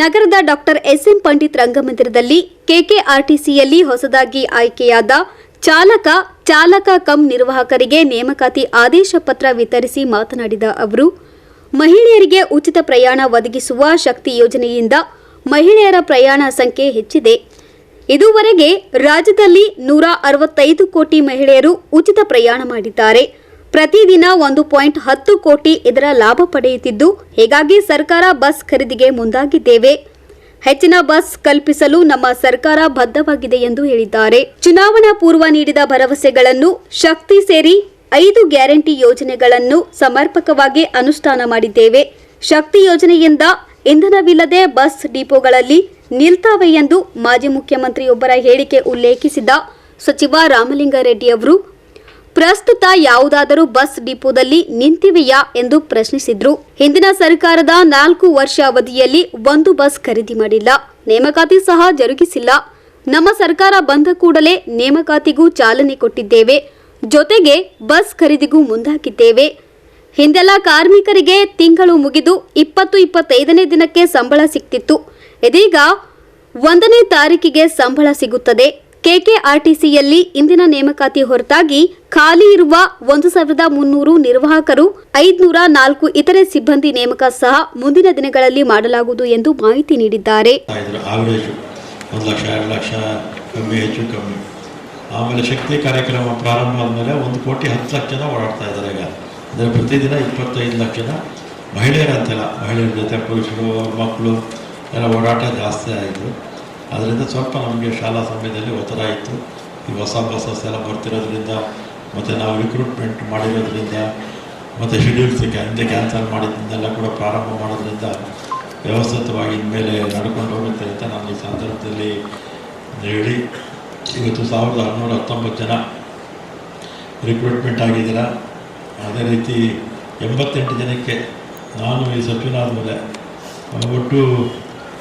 ನಗರದ ಡಾಕ್ಟರ್ SM ಪಂಡಿತ್ ರಂಗಮಂದಿರದಲ್ಲಿ KKRTCಯಲ್ಲಿ ಹೊಸದಾಗಿ ಆಯ್ಕೆಯಾದ ಚಾಲಕ ಕಂ ನಿರ್ವಾಹಕರಿಗೆ ನೇಮಕಾತಿ ಆದೇಶ ಪತ್ರ ವಿತರಿಸಿ ಮಾತನಾಡಿದ ಅವರು, ಮಹಿಳೆಯರಿಗೆ ಉಚಿತ ಪ್ರಯಾಣ ಒದಗಿಸುವ ಶಕ್ತಿ ಯೋಜನೆಯಿಂದ ಮಹಿಳೆಯರ ಪ್ರಯಾಣ ಸಂಖ್ಯೆ ಹೆಚ್ಚಿದೆ. ಇದುವರೆಗೆ ರಾಜ್ಯದಲ್ಲಿ 165 ಕೋಟಿ ಮಹಿಳೆಯರು ಉಚಿತ ಪ್ರಯಾಣ ಮಾಡಿದ್ದಾರೆ. ಪ್ರತಿದಿನ 1.10 ಕೋಟಿ ಇದರ ಲಾಭ ಪಡೆಯುತ್ತಿದ್ದು, ಹೀಗಾಗಿ ಸರ್ಕಾರ ಬಸ್ ಖರೀದಿಗೆ ಮುಂದಾಗಿದ್ದೇವೆ. ಹೆಚ್ಚಿನ ಬಸ್ ಕಲ್ಪಿಸಲು ನಮ್ಮ ಸರ್ಕಾರ ಬದ್ಧವಾಗಿದೆ ಎಂದು ಹೇಳಿದ್ದಾರೆ. ಚುನಾವಣಾ ಪೂರ್ವ ನೀಡಿದ ಭರವಸೆಗಳನ್ನು ಶಕ್ತಿ ಸೇರಿ 5 ಗ್ಯಾರಂಟಿ ಯೋಜನೆಗಳನ್ನು ಸಮರ್ಪಕವಾಗಿ ಅನುಷ್ಠಾನ ಮಾಡಿದ್ದೇವೆ. ಶಕ್ತಿ ಯೋಜನೆಯಿಂದ ಇಂಧನವಿಲ್ಲದೆ ಬಸ್ ಡಿಪೋಗಳಲ್ಲಿ ನಿಲ್ತಾವೆ ಎಂದು ಮಾಜಿ ಮುಖ್ಯಮಂತ್ರಿಯೊಬ್ಬರ ಹೇಳಿಕೆ ಉಲ್ಲೇಖಿಸಿದ ಸಚಿವ ರಾಮಲಿಂಗಾರೆಡ್ಡಿ ಅವರು, ಪ್ರಸ್ತುತ ಯಾವುದಾದರೂ ಬಸ್ ಡಿಪೋದಲ್ಲಿ ನಿಂತಿವೆಯಾ ಎಂದು ಪ್ರಶ್ನಿಸಿದ್ರು. ಹಿಂದಿನ ಸರ್ಕಾರದ 4 ವರ್ಷ ಅವಧಿಯಲ್ಲಿ ಒಂದು ಬಸ್ ಖರೀದಿ ಮಾಡಿಲ್ಲ, ನೇಮಕಾತಿ ಸಹ ಜರುಗಿಸಿಲ್ಲ. ನಮ್ಮ ಸರ್ಕಾರ ಬಂದ ಕೂಡಲೇ ನೇಮಕಾತಿಗೂ ಚಾಲನೆ ಕೊಟ್ಟಿದ್ದೇವೆ, ಜೊತೆಗೆ ಬಸ್ ಖರೀದಿಗೂ ಮುಂದಾಗಿದ್ದೇವೆ. ಹಿಂದೆಲ್ಲ ಕಾರ್ಮಿಕರಿಗೆ ತಿಂಗಳು ಮುಗಿದು 20-25ನೇ ದಿನಕ್ಕೆ ಸಂಬಳ ಸಿಗ್ತಿತ್ತು. ಇದೀಗ 1ನೇ ತಾರೀಕಿಗೆ ಸಂಬಳ ಸಿಗುತ್ತದೆ. KKRTCಯಲ್ಲಿ ಇಂದಿನ ನೇಮಕಾತಿ ಹೊರತಾಗಿ ಖಾಲಿ ಇರುವ 1300 ನಿರ್ವಾಹಕರು, 504 ಇತರೆ ಸಿಬ್ಬಂದಿ ನೇಮಕ ಸಹ ಮುಂದಿನ ದಿನಗಳಲ್ಲಿ ಮಾಡಲಾಗುವುದು ಎಂದು ಮಾಹಿತಿ ನೀಡಿದ್ದಾರೆ. 1 ಲಕ್ಷ 2 ಲಕ್ಷ ಕಮ್ಮಿ ಹೆಚ್ಚು ಕಮ್ಮಿ. ಆಮೇಲೆ ಶಕ್ತಿ ಕಾರ್ಯಕ್ರಮ ಪ್ರಾರಂಭ ಆದಮೇಲೆ 1 ಕೋಟಿ 10 ಲಕ್ಷ ಜನ ಓಡಾಡ್ತಾ ಇದ್ದಾರೆ. ಈಗ ಅಂದರೆ ಪ್ರತಿದಿನ 25 ಲಕ್ಷ ಜನ ಮಹಿಳೆಯರಂತೆಲ್ಲ, ಮಹಿಳೆಯರ ಜೊತೆ ಪುರುಷರು ಮಕ್ಕಳು ಎಲ್ಲ ಓಡಾಟ ಜಾಸ್ತಿ ಆಯಿತು. ಅದರಿಂದ ಸ್ವಲ್ಪ ನಮಗೆ ಶಾಲಾ ಸಮಯದಲ್ಲಿ ಒತ್ತಡ ಇತ್ತು. ಈ ಹೊಸ ಬಸ್ಸಸ್ ಎಲ್ಲ ಬರ್ತಿರೋದ್ರಿಂದ ಮತ್ತು ನಾವು ರಿಕ್ರೂಟ್ಮೆಂಟ್ ಮಾಡಿರೋದ್ರಿಂದ ಮತ್ತು ಶೆಡ್ಯೂಲ್ಸ್ ಹಿಂದೆ ಕ್ಯಾನ್ಸಲ್ ಮಾಡಿದ್ದನ್ನೆಲ್ಲ ಕೂಡ ಪ್ರಾರಂಭ ಮಾಡೋದ್ರಿಂದ ವ್ಯವಸ್ಥಿತವಾಗಿ ಇನ್ಮೇಲೆ ನಡ್ಕೊಂಡು ಹೋಗುತ್ತೆ ಅಂತ ನಾನು ಈ ಸಂದರ್ಭದಲ್ಲಿ ಹೇಳಿ, ಇವತ್ತು 1619 ಜನ ರಿಕ್ರೂಟ್ಮೆಂಟ್ ಆಗಿದ್ದೀರ. ಅದೇ ರೀತಿ 88 ಜನಕ್ಕೆ ನಾನು ಈ ಸಚಿವನಾದ ಮೇಲೆ ಒಟ್ಟು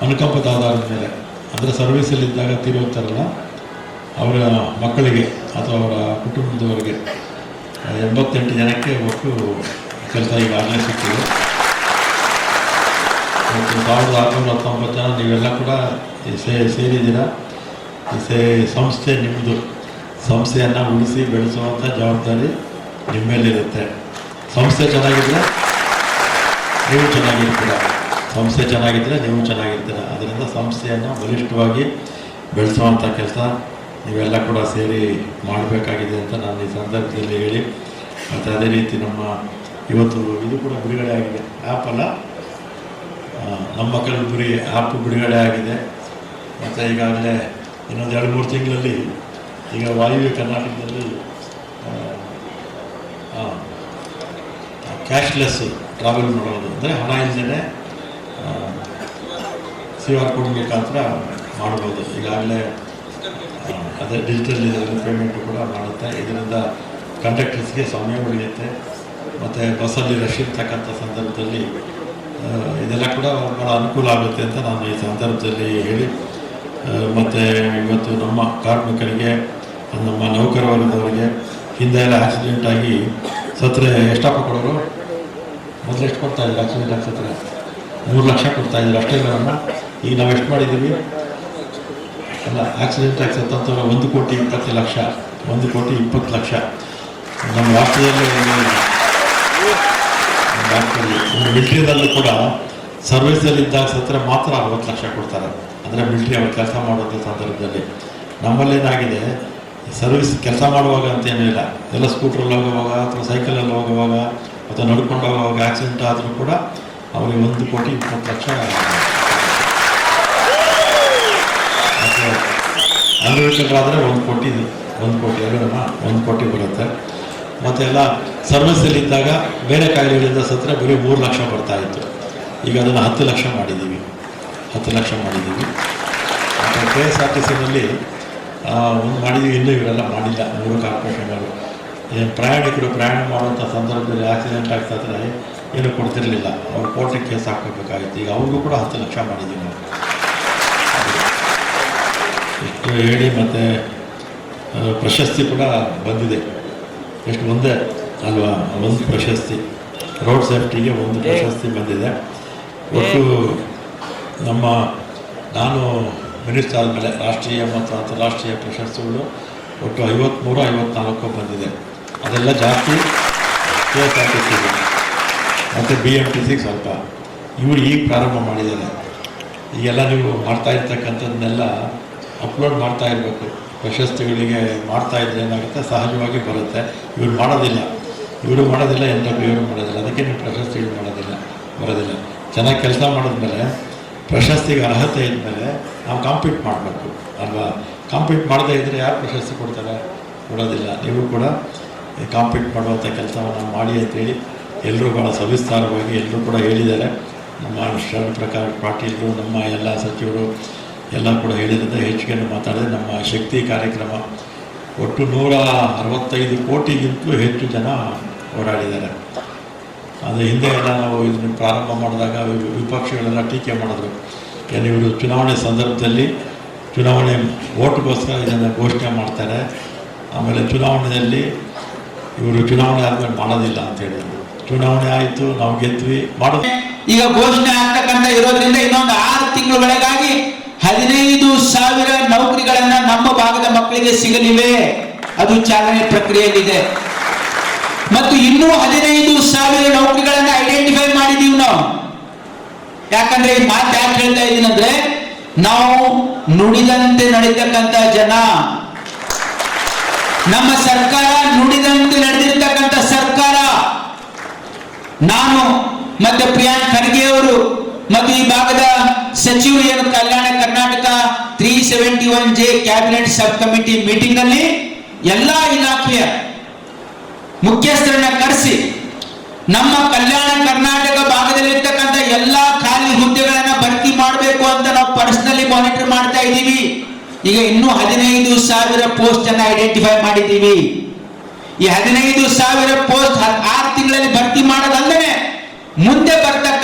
ಅನುಕಂಪದ ಆಧಾರದ ಮೇಲೆ ಅಂದರೆ ಸರ್ವೀಸಲ್ಲಿದ್ದಾಗ ತೀರೋಗ್ತಾರಲ್ಲ ಅವರ ಮಕ್ಕಳಿಗೆ ಅಥವಾ ಅವರ ಕುಟುಂಬದವರಿಗೆ 88 ಜನಕ್ಕೆ ಒಟ್ಟು ಕೆಲಸ ಈಗಾಗಲೇ ಸಿಕ್ಕಿದೆ. ಮತ್ತು 1619 ಜನ ನೀವೆಲ್ಲ ಕೂಡ ಸೇರಿದ್ದೀರ. ಈ ಸಂಸ್ಥೆ ನಿಮ್ಮದು. ಸಂಸ್ಥೆಯನ್ನು ಉಳಿಸಿ ಬೆಳೆಸುವಂಥ ಜವಾಬ್ದಾರಿ ನಿಮ್ಮ ಮೇಲಿರುತ್ತೆ. ಸಂಸ್ಥೆ ಚೆನ್ನಾಗಿದ್ದರೆ ನೀವು ಚೆನ್ನಾಗಿರ್ತೀರ, ಸಂಸ್ಥೆ ಚೆನ್ನಾಗಿದ್ದರೆ ನೀವು ಚೆನ್ನಾಗಿರ್ತೀರ. ಅದರಿಂದ ಸಂಸ್ಥೆಯನ್ನು ಬಲಿಷ್ಠವಾಗಿ ಬೆಳೆಸುವಂಥ ಕೆಲಸ ನೀವೆಲ್ಲ ಕೂಡ ಸೇರಿ ಮಾಡಬೇಕಾಗಿದೆ ಅಂತ ನಾನು ಈ ಸಂದರ್ಭದಲ್ಲಿ ಹೇಳಿ, ಮತ್ತು ಅದೇ ರೀತಿ ನಮ್ಮ ಇವತ್ತು ಇದು ಕೂಡ ಬಿಡುಗಡೆ ಆಗಿದೆ, ಆ್ಯಪ್ ಅಲ್ಲ, ನಮ್ಮ ಕಲಬುರಗಿ ಆ್ಯಪ್ ಬಿಡುಗಡೆ ಆಗಿದೆ. ಮತ್ತು ಈಗಾಗಲೇ ಇನ್ನೊಂದು 2-3 ತಿಂಗಳಲ್ಲಿ ಈಗ ವಾಯುವ್ಯ ಕರ್ನಾಟಕದಲ್ಲಿ ಕ್ಯಾಶ್ಲೆಸ್ ಟ್ರಾವೆಲ್ ಮಾಡೋದು, ಅಂದರೆ ಹಣ ಇಲ್ಲದೇ QR ಕೋಡ್ ಮುಖಾಂತರ ಮಾಡ್ಬೋದು. ಈಗಾಗಲೇ ಅದೇ ಡಿಜಿಟಲ್ ಇದರಲ್ಲಿ ಪೇಮೆಂಟು ಕೂಡ ಮಾಡುತ್ತೆ. ಇದರಿಂದ ಕಂಡಕ್ಟರ್ಸ್ಗೆ ಸಮಯ ಉಳಿಯುತ್ತೆ. ಮತ್ತು ಬಸ್ಸಲ್ಲಿ ರಶ್ ಇರ್ತಕ್ಕಂಥ ಸಂದರ್ಭದಲ್ಲಿ ಇದೆಲ್ಲ ಕೂಡ ಭಾಳ ಅನುಕೂಲ ಆಗುತ್ತೆ ಅಂತ ನಾನು ಈ ಸಂದರ್ಭದಲ್ಲಿ ಹೇಳಿ, ಮತ್ತು ಇವತ್ತು ನಮ್ಮ ಕಾರ್ಮಿಕರಿಗೆ, ನಮ್ಮ ನೌಕರ ವರ್ಗದವರಿಗೆ ಹಿಂದೆ ಎಲ್ಲ ಆಕ್ಸಿಡೆಂಟ್ ಆಗಿ ಸತ್ತರೆ ಎಷ್ಟಪ್ಪ ಕೊಡೋರು? ಮೊದಲು ಎಷ್ಟು ಕೊಡ್ತಾಯಿದ್ರು? ಆಕ್ಸಿಡೆಂಟ್ ಆಗಿ ಸತ್ತರೆ 3 ಲಕ್ಷ ಕೊಡ್ತಾಯಿದ್ರು, ಅಷ್ಟೇ ನಮ್ಮ. ಈಗ ನಾವು ಎಷ್ಟು ಮಾಡಿದ್ದೀವಿ? ಅಲ್ಲ, ಆಕ್ಸಿಡೆಂಟ್ ಆಗಿ ಸತ್ತಂಥವ್ರು 1,20,00,000, 1,20,00,000. ನಮ್ಮ ರಾಷ್ಟ್ರದಲ್ಲಿ ಮಿಲಿಟ್ರಿದಲ್ಲೂ ಕೂಡ ಸರ್ವಿಸಲ್ಲಿದ್ದಾಗ ಸತ್ತರೆ ಮಾತ್ರ 60 ಲಕ್ಷ ಕೊಡ್ತಾರೆ. ಅಂದರೆ ಮಿಲಿಟ್ರಿ ಅವ್ರು ಕೆಲಸ ಮಾಡುವಂಥ ಸಂದರ್ಭದಲ್ಲಿ. ನಮ್ಮಲ್ಲೇನಾಗಿದೆ, ಸರ್ವಿಸ್ ಕೆಲಸ ಮಾಡುವಾಗ ಅಂತೇನೂ ಇಲ್ಲ, ಎಲ್ಲ ಸ್ಕೂಟ್ರಲ್ಲಿ ಹೋಗುವಾಗ ಅಥವಾ ಸೈಕಲಲ್ಲಿ ಹೋಗುವಾಗ ಅಥವಾ ನಡ್ಕೊಂಡು ಹೋಗುವಾಗ ಆಕ್ಸಿಡೆಂಟ್ ಆದರೂ ಕೂಡ ಅವರಿಗೆ 1,20,00,000. ಮತ್ತು ಅಂಗವಿಕಲರಾದರೆ 1 ಕೋಟಿ, 1 ಕೋಟಿ ಬರುತ್ತೆ. ಮತ್ತು ಎಲ್ಲ ಸರ್ವಿಸಲ್ಲಿದ್ದಾಗ ಬೇರೆ ಕಾಯಿಲೆಗಳಿಂದ ಸತ್ತರೆ ಬರೀ 3 ಲಕ್ಷ ಬರ್ತಾಯಿತ್ತು. ಈಗ ಅದನ್ನು 10 ಲಕ್ಷ ಮಾಡಿದ್ದೀವಿ. ಮತ್ತು KSRTCನಲ್ಲಿ ಒಂದು ಮಾಡಿದ್ದೀವಿ, ಇನ್ನೂ ಇವರೆಲ್ಲ ಮಾಡಿಲ್ಲ 3 ಕಾರ್ಪೊರೇಷನ್ಗಳು. ಏನು ಪ್ರಯಾಣಿಕರು ಪ್ರಯಾಣ ಮಾಡುವಂಥ ಸಂದರ್ಭದಲ್ಲಿ ಆಕ್ಸಿಡೆಂಟ್ ಆಗ್ತಾಯಿದ್ರೆ ಏನು ಕೊಡ್ತಿರಲಿಲ್ಲ, ಅವ್ರು ಕೋರ್ಟಿಗೆ ಕೇಸ್ ಹಾಕೋಬೇಕಾಗಿತ್ತು. ಈಗ ಅವ್ರಿಗೂ ಕೂಡ 10 ಲಕ್ಷ ಮಾಡಿದ್ದೀವಿ ನಾವು. ಇಷ್ಟು ಹೇಳಿ, ಮತ್ತು ಪ್ರಶಸ್ತಿ ಕೂಡ ಬಂದಿದೆ. ಎಷ್ಟು ಒಂದೇ ಅಲ್ವಾ? ಒಂದು ಪ್ರಶಸ್ತಿ, ರೋಡ್ ಸೇಫ್ಟಿಗೆ 1 ಪ್ರಶಸ್ತಿ ಬಂದಿದೆ. ಒಟ್ಟು ನಾನು ಮಿನಿಸ್ಟರ್ ಆದಮೇಲೆ ರಾಷ್ಟ್ರೀಯ ಮತ್ತು ಅಂತಾರಾಷ್ಟ್ರೀಯ ಪ್ರಶಸ್ತಿಗಳು ಒಟ್ಟು 53-54 ಬಂದಿದೆ. ಅದೆಲ್ಲ ಜಾಸ್ತಿ KSRTCಗೆ ಮತ್ತು BMTCಗೆ ಸ್ವಲ್ಪ. ಇವರು ಈಗ ಪ್ರಾರಂಭ ಮಾಡಿದ್ದಾರೆ. ಈಗೆಲ್ಲ ನೀವು ಮಾಡ್ತಾ ಇರ್ತಕ್ಕಂಥದ್ದನ್ನೆಲ್ಲ ಅಪ್ಲೋಡ್ ಮಾಡ್ತಾ ಇರಬೇಕು. ಪ್ರಶಸ್ತಿಗಳಿಗೆ ಮಾಡ್ತಾಯಿದ್ರೆ ಏನಾಗುತ್ತೆ, ಸಹಜವಾಗಿ ಬರುತ್ತೆ. ಇವರು ಮಾಡೋದಿಲ್ಲ, NW ಇವರು ಮಾಡೋದಿಲ್ಲ. ಅದಕ್ಕೆ ನೀವು ಪ್ರಶಸ್ತಿಗಳು ಬರೋದಿಲ್ಲ. ಚೆನ್ನಾಗಿ ಕೆಲಸ ಮಾಡಿದ್ಮೇಲೆ, ಪ್ರಶಸ್ತಿಗೆ ಅರ್ಹತೆ ಇದ್ಮೇಲೆ ನಾವು ಕಾಂಪೀಟ್ ಮಾಡಬೇಕು ಅಲ್ವಾ? ಕಾಂಪೀಟ್ ಮಾಡದೇ ಇದ್ದರೆ ಯಾರು ಪ್ರಶಸ್ತಿ ಕೊಡೋದಿಲ್ಲ. ನೀವು ಕೂಡ ಕಾಂಪೀಟ್ ಮಾಡುವಂಥ ಕೆಲಸವನ್ನು ಮಾಡಿ ಅಂತೇಳಿ ಎಲ್ಲರೂ ಭಾಳ ಸವಿಸ್ತಾರವಾಗಿ ಎಲ್ಲರೂ ಕೂಡ ಹೇಳಿದ್ದಾರೆ. ನಮ್ಮ ಶರಣ ಪ್ರಕಾಶ್ ಪಾಟೀಲರು, ನಮ್ಮ ಎಲ್ಲ ಸಚಿವರು ಎಲ್ಲ ಕೂಡ ಹೇಳಿದ್ರೆ ಹೆಚ್ಚಿಗೆ ಮಾತಾಡಿದ್ರೆ. ನಮ್ಮ ಶಕ್ತಿ ಕಾರ್ಯಕ್ರಮ ಒಟ್ಟು 165 ಕೋಟಿಗಿಂತಲೂ ಹೆಚ್ಚು ಜನ ಓಡಾಡಿದ್ದಾರೆ. ಅದು ಹಿಂದೆ ಎಲ್ಲ ನಾವು ಇದನ್ನು ಪ್ರಾರಂಭ ಮಾಡಿದಾಗ ವಿಪಕ್ಷಗಳೆಲ್ಲ ಟೀಕೆ ಮಾಡಿದ್ರು. ಏನು ಇವರು ಚುನಾವಣೆ ಸಂದರ್ಭದಲ್ಲಿ ಚುನಾವಣೆ ಓಟ್ಗೋಸ್ಕರ ಇದನ್ನು ಘೋಷಣೆ ಮಾಡ್ತಾರೆ, ಆಮೇಲೆ ಚುನಾವಣೆಯಲ್ಲಿ ಇವರು ಚುನಾವಣೆ ಆದಮೇಲೆ ಮಾಡೋದಿಲ್ಲ ಅಂತ ಹೇಳಿದ್ರು. ಚುನಾವಣೆ ಆಯಿತು, ನಾವು ಗೆದ್ವಿ, ಮಾಡೋದು. ಈಗ ಘೋಷಣೆ ಆಗ್ತಕ್ಕಂಥ ಇರೋದ್ರಿಂದ ಇನ್ನೊಂದು 6 ತಿಂಗಳುಗಳಿಗಾಗಿ 15,000 ನೌಕರಿಗಳನ್ನ ನಮ್ಮ ಭಾಗದ ಮಕ್ಕಳಿಗೆ ಸಿಗಲಿವೆ. ಅದು ಚಾಲನೆ ಪ್ರಕ್ರಿಯೆಯಲ್ಲಿದೆ. ಮತ್ತು ಇನ್ನೂ 15,000 ನೌಕರಿಗಳನ್ನ ಐಡೆಂಟಿಫೈ ಮಾಡಿದೀವಿ ನಾವು. ಯಾಕಂದ್ರೆ ಈ ಮಾತು ಯಾಕೆ ಹೇಳ್ತಾ ಇದ್ದೀನಿ ಅಂದ್ರೆ, ನಾವು ನುಡಿದಂತೆ ನಡೆತಕ್ಕಂಥ ಜನ. ನಮ್ಮ ಸರ್ಕಾರ ನುಡಿದಂತೆ ನಡೆದಿರ್ತಕ್ಕಂಥ ಸರ್ಕಾರ. ನಾನು ಮತ್ತೆ ಪ್ರಿಯಾಂಕ್ ಖರ್ಗೆ ಅವರು ಮತ್ತು ಈ ಭಾಗದ ಸಚಿವರು ಏನು Kalyana Karnataka 371J cabinet sub committee meeting ನಲ್ಲಿ ಎಲ್ಲಾ ಇಲಾಖೆಯ ಮುಖ್ಯಸ್ಥರನ್ನ ಕರೆಸಿ ನಮ್ಮ ಕಲ್ಯಾಣ ಕರ್ನಾಟಕ ಭಾಗದಲ್ಲಿರ್ತಕ್ಕಂಥ ಎಲ್ಲಾ ಖಾಲಿ ಹುದ್ದೆಗಳನ್ನ ಭರ್ತಿ ಮಾಡಬೇಕು ಅಂತ ನಾವು ಪರ್ಸನಲಿ ಮಾನಿಟರ್ ಮಾಡ್ತಾ ಇದ್ದೀವಿ. ಈಗ ಇನ್ನೂ 15,000 ಪೋಸ್ಟ್ ಅನ್ನ ಐಡೆಂಟಿಫೈ ಮಾಡಿದ್ದೀವಿ. ಈ 15,000 ಪೋಸ್ಟ್ 6 ತಿಂಗಳಲ್ಲಿ ಭರ್ತಿ ಮಾಡೋದಲ್ಲದೆ ಮುಂದೆ ಬರ್ತಕ್ಕಂಥ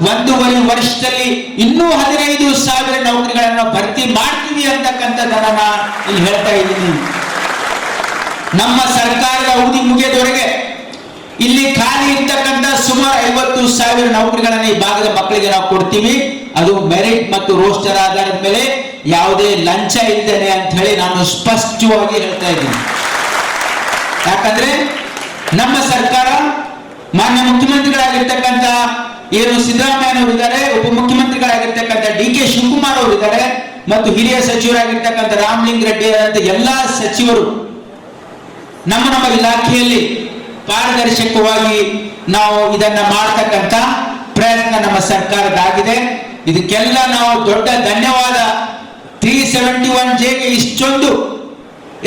ಒಂದೂವರೆ ವರ್ಷದಲ್ಲಿ ಇನ್ನೂ 15,000 ನೌಕರಿಗಳನ್ನು ಭರ್ತಿ ಮಾಡ್ತೀವಿ ಅಂತಕ್ಕಂಥದ್ದನ್ನ ಇಲ್ಲಿ ಹೇಳ್ತಾ ಇದ್ದೀನಿ. ನಮ್ಮ ಸರ್ಕಾರದ ಅವಧಿ ಮುಗಿಯೋದವರೆಗೆ ಇಲ್ಲಿ ಖಾಲಿ ಇರ್ತಕ್ಕಂಥ ಸುಮಾರು 50,000 ನೌಕರಿಗಳನ್ನು ಈ ಭಾಗದ ಮಕ್ಕಳಿಗೆ ನಾವು ಕೊಡ್ತೀವಿ. ಅದು ಮೆರಿಟ್ ಮತ್ತು ರೋಸ್ಟರ್ ಆಧಾರದ ಮೇಲೆ, ಯಾವುದೇ ಲಂಚ ಇದ್ದೇನೆ ಅಂತ ಹೇಳಿ ನಾನು ಸ್ಪಷ್ಟವಾಗಿ ಹೇಳ್ತಾ ಇದ್ದೀನಿ. ಯಾಕಂದ್ರೆ ನಮ್ಮ ಸರ್ಕಾರ ಮಾನ್ಯ ಮುಖ್ಯಮಂತ್ರಿಗಳಾಗಿರ್ತಕ್ಕಂಥ ಏನು ಸಿದ್ದರಾಮಯ್ಯನವರು ಇದ್ದಾರೆ, ಉಪಮುಖ್ಯಮಂತ್ರಿಗಳಾಗಿರ್ತಕ್ಕಂಥ DK ಶಿವಕುಮಾರ್ ಅವರು ಇದ್ದಾರೆ, ಮತ್ತು ಹಿರಿಯ ಸಚಿವರಾಗಿರ್ತಕ್ಕಂಥ ರಾಮಲಿಂಗ ರೆಡ್ಡಿ ಅವರಂತ ಎಲ್ಲಾ ಸಚಿವರು ನಮ್ಮ ಇಲಾಖೆಯಲ್ಲಿ ಪಾರದರ್ಶಕವಾಗಿ ನಾವು ಇದನ್ನ ಮಾಡತಕ್ಕಂತ ಪ್ರಯತ್ನ ನಮ್ಮ ಸರ್ಕಾರದಾಗಿದೆ. ಇದಕ್ಕೆಲ್ಲ ನಾವು ದೊಡ್ಡ ಧನ್ಯವಾದ. 371Jಗೆ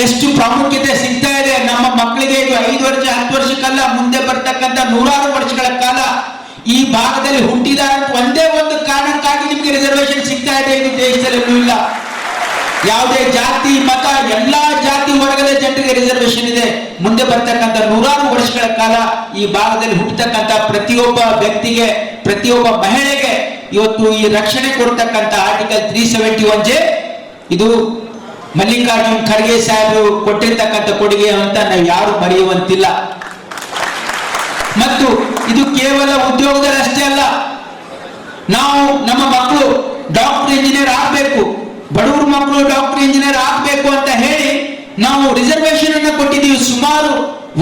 ಎಷ್ಟು ಪ್ರಾಮುಖ್ಯತೆ ಸಿಗ್ತಾ ಇದೆ. ನಮ್ಮ ಮಕ್ಕಳಿಗೆ ಇದು 5 ವರ್ಷ 10 ವರ್ಷಕ್ಕಲ್ಲ, ಮುಂದೆ ಬರ್ತಕ್ಕಂಥ 100 ವರ್ಷಗಳ ಕಾಲ ಈ ಭಾಗದಲ್ಲಿ ಹುಟ್ಟಿದಾರ ಒಂದೇ ಒಂದು ಕಾರಣಕ್ಕಾಗಿ ನಿಮ್ಗೆ ರಿಸರ್ವೇಶನ್ ಸಿಗ್ತಾ ಇದೆ. ಇದು ದೇಶದಲ್ಲೂ ಇಲ್ಲ. ಯಾವುದೇ ಜಾತಿ ಮತ ಎಲ್ಲಾ ಜಾತಿ ವರ್ಗದ ಜನರಿಗೆ ರಿಸರ್ವೇಶನ್ ಇದೆ. ಮುಂದೆ ಬರ್ತಕ್ಕಂಥ 100 ವರ್ಷಗಳ ಕಾಲ ಈ ಭಾಗದಲ್ಲಿ ಹುಟ್ಟತಕ್ಕಂಥ ಪ್ರತಿಯೊಬ್ಬ ವ್ಯಕ್ತಿಗೆ, ಪ್ರತಿಯೊಬ್ಬ ಮಹಿಳೆಗೆ ಇವತ್ತು ಈ ರಕ್ಷಣೆ ಕೊಡ್ತಕ್ಕಂಥ ಆರ್ಟಿಕಲ್ 371J ಇದು ಮಲ್ಲಿಕಾರ್ಜುನ್ ಖರ್ಗೆ ಸಾಹೇಬರು ಕೊಟ್ಟಿರ್ತಕ್ಕಂಥ ಕೊಡುಗೆ ಅಂತ ನಾವು ಯಾರು ಮರೆಯುವಂತಿಲ್ಲ. ಮತ್ತು ಇದು ಕೇವಲ ಉದ್ಯೋಗದಲ್ಲಿ ಅಷ್ಟೇ ಅಲ್ಲ, ನಾವು ನಮ್ಮ ಮಕ್ಕಳು ಡಾಕ್ಟರ್ ಇಂಜಿನಿಯರ್ ಆಗಬೇಕು, ಬಡವರ ಮಕ್ಕಳು ಡಾಕ್ಟರ್ ಇಂಜಿನಿಯರ್ ಆಗಬೇಕು ಅಂತ ಹೇಳಿ ನಾವು ರಿಸರ್ವೇಶನ್ ಅನ್ನು ಕೊಟ್ಟಿದ್ದೀವಿ. ಸುಮಾರು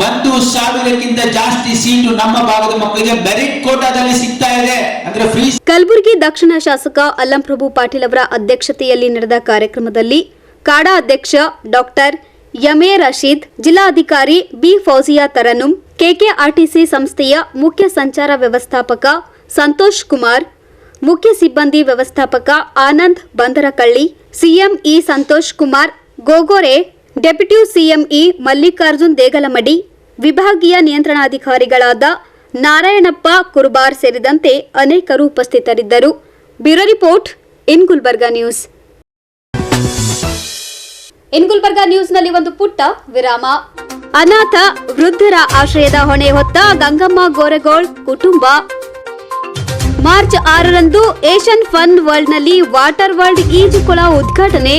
1,000ಕ್ಕಿಂತ ಜಾಸ್ತಿ ಸೀಟು ನಮ್ಮ ಭಾಗದ ಮಕ್ಕಳಿಗೆ ಮೆರಿಟ್ ಕೋಟಾದಲ್ಲಿ ಸಿಗ್ತಾ ಇದೆ, ಅಂದ್ರೆ ಫ್ರೀ. ಕಲಬುರಗಿ ದಕ್ಷಿಣ ಶಾಸಕ ಅಲ್ಲಂಪ್ರಭು ಪಾಟೀಲ್ ಅವರ ಅಧ್ಯಕ್ಷತೆಯಲ್ಲಿ ನಡೆದ ಕಾರ್ಯಕ್ರಮದಲ್ಲಿ ಕಾಡಾ ಅಧ್ಯಕ್ಷ ಡಾಕ್ಟರ್ ಎ ರಶೀದ್, ಜಿಲ್ಲಾಧಿಕಾರಿ ಬಿ ಫೌಜಿಯಾ ತರನುಂ, ಕೆಕೆಆರ್ಟಿಸಿ ಸಂಸ್ಥೆಯ ಮುಖ್ಯ ಸಂಚಾರ ವ್ಯವಸ್ಥಾಪಕ ಸಂತೋಷ್ ಕುಮಾರ್, ಮುಖ್ಯ ಸಿಬ್ಬಂದಿ ವ್ಯವಸ್ಥಾಪಕ Anand Bandarakalli, CME Santosh Kumar Gogore, deputy CME Mallikarjun Degalamadi, ವಿಭಾಗೀಯ ನಿಯಂತ್ರಣಾಧಿಕಾರಿಗಳಾದ ನಾರಾಯಣಪ್ಪ ಕುರ್ಬಾರ್ ಸೇರಿದಂತೆ ಅನೇಕರು ಉಪಸ್ಥಿತರಿದ್ದರು. Bureau report in Gulbarga news. In Gulbarga ನ್ಯೂಸ್ನಲ್ಲಿ ಒಂದು ಪುಟ್ಟ ವಿರಾಮ. ಅನಾಥ ವೃದ್ಧರ ಆಶ್ರಯದ ಹೊಣೆ ಹೊತ್ತ ಗಂಗಮ್ಮ ಗೋರೆಗೋಳ್ ಕುಟುಂಬ ಮಾರ್ಚ್ 6ರಂದು ಏಷ್ಯನ್ ಫನ್ ವರ್ಲ್ಡ್ನಲ್ಲಿ ವಾಟರ್ ವರ್ಲ್ಡ್ ಈಜುಕೊಳ ಉದ್ಘಾಟನೆ.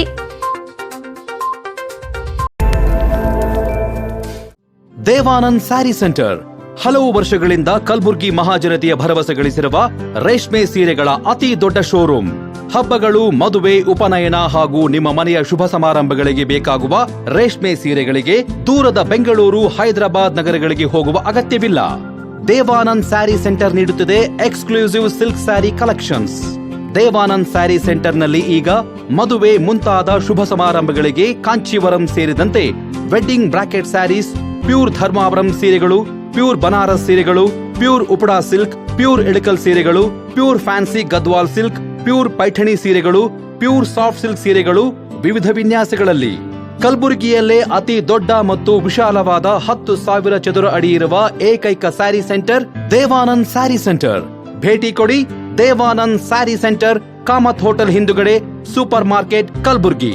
ದೇವಾನಂದ್ ಸ್ಯಾರಿ ಸೆಂಟರ್ ಹಲವು ವರ್ಷಗಳಿಂದ ಕಲಬುರ್ಗಿ ಮಹಾಜನತೆಯ ಭರವಸೆ ಗಳಿಸಿರುವ ರೇಷ್ಮೆ ಸೀರೆಗಳ ಅತಿ ದೊಡ್ಡ ಶೋರೂಮ್. ಹಬ್ಬಗಳು, ಮದುವೆ, ಉಪನಯನ ಹಾಗೂ ನಿಮ್ಮ ಮನೆಯ ಶುಭ ಸಮಾರಂಭಗಳಿಗೆ ಬೇಕಾಗುವ ರೇಷ್ಮೆ ಸೀರೆಗಳಿಗೆ ದೂರದ ಬೆಂಗಳೂರು, ಹೈದರಾಬಾದ್ ನಗರಗಳಿಗೆ ಹೋಗುವ ಅಗತ್ಯವಿಲ್ಲ. ದೇವಾನಂದ್ ಸ್ಯಾರಿ ಸೆಂಟರ್ ನೀಡುತ್ತಿದೆ exclusive silk sari collections. Devanand sari ಸೆಂಟರ್ನಲ್ಲಿ ಈಗ ಮದುವೆ ಮುಂತಾದ ಶುಭ ಸಮಾರಂಭಗಳಿಗೆ ಕಾಂಚೀವರಂ ಸೇರಿದಂತೆ wedding bracket saris, pure Dharmavaram ಸೀರೆಗಳು, ಪ್ಯೂರ್ ಬನಾರಸ್ ಸೀರೆಗಳು, pure Uppada silk, pure Ilkal ಸೀರೆಗಳು, pure fancy Gadwal silk, pure Paithani ಸೀರೆಗಳು, ಪ್ಯೂರ್ ಸಾಫ್ಟ್ ಸಿಲ್ಕ್ ಸೀರೆಗಳು ವಿವಿಧ ವಿನ್ಯಾಸಗಳಲ್ಲಿ. ಕಲಬುರಗಿಯಲ್ಲೇ ಅತಿ ದೊಡ್ಡ ಮತ್ತು ವಿಶಾಲವಾದ 10,000 ಚದುರ ಅಡಿ ಇರುವ ಏಕೈಕ ಸ್ಯಾರಿ ಸೆಂಟರ್ ದೇವಾನಂದ್ ಸ್ಯಾರಿ ಸೆಂಟರ್. ಭೇಟಿ ಕೊಡಿ. ದೇವಾನಂದ್ ಸ್ಯಾರಿ ಸೆಂಟರ್, ಕಾಮತ್ ಹೋಟೆಲ್ ಹಿಂದುಗಡೆ, ಸೂಪರ್ ಮಾರ್ಕೆಟ್, ಕಲಬುರ್ಗಿ.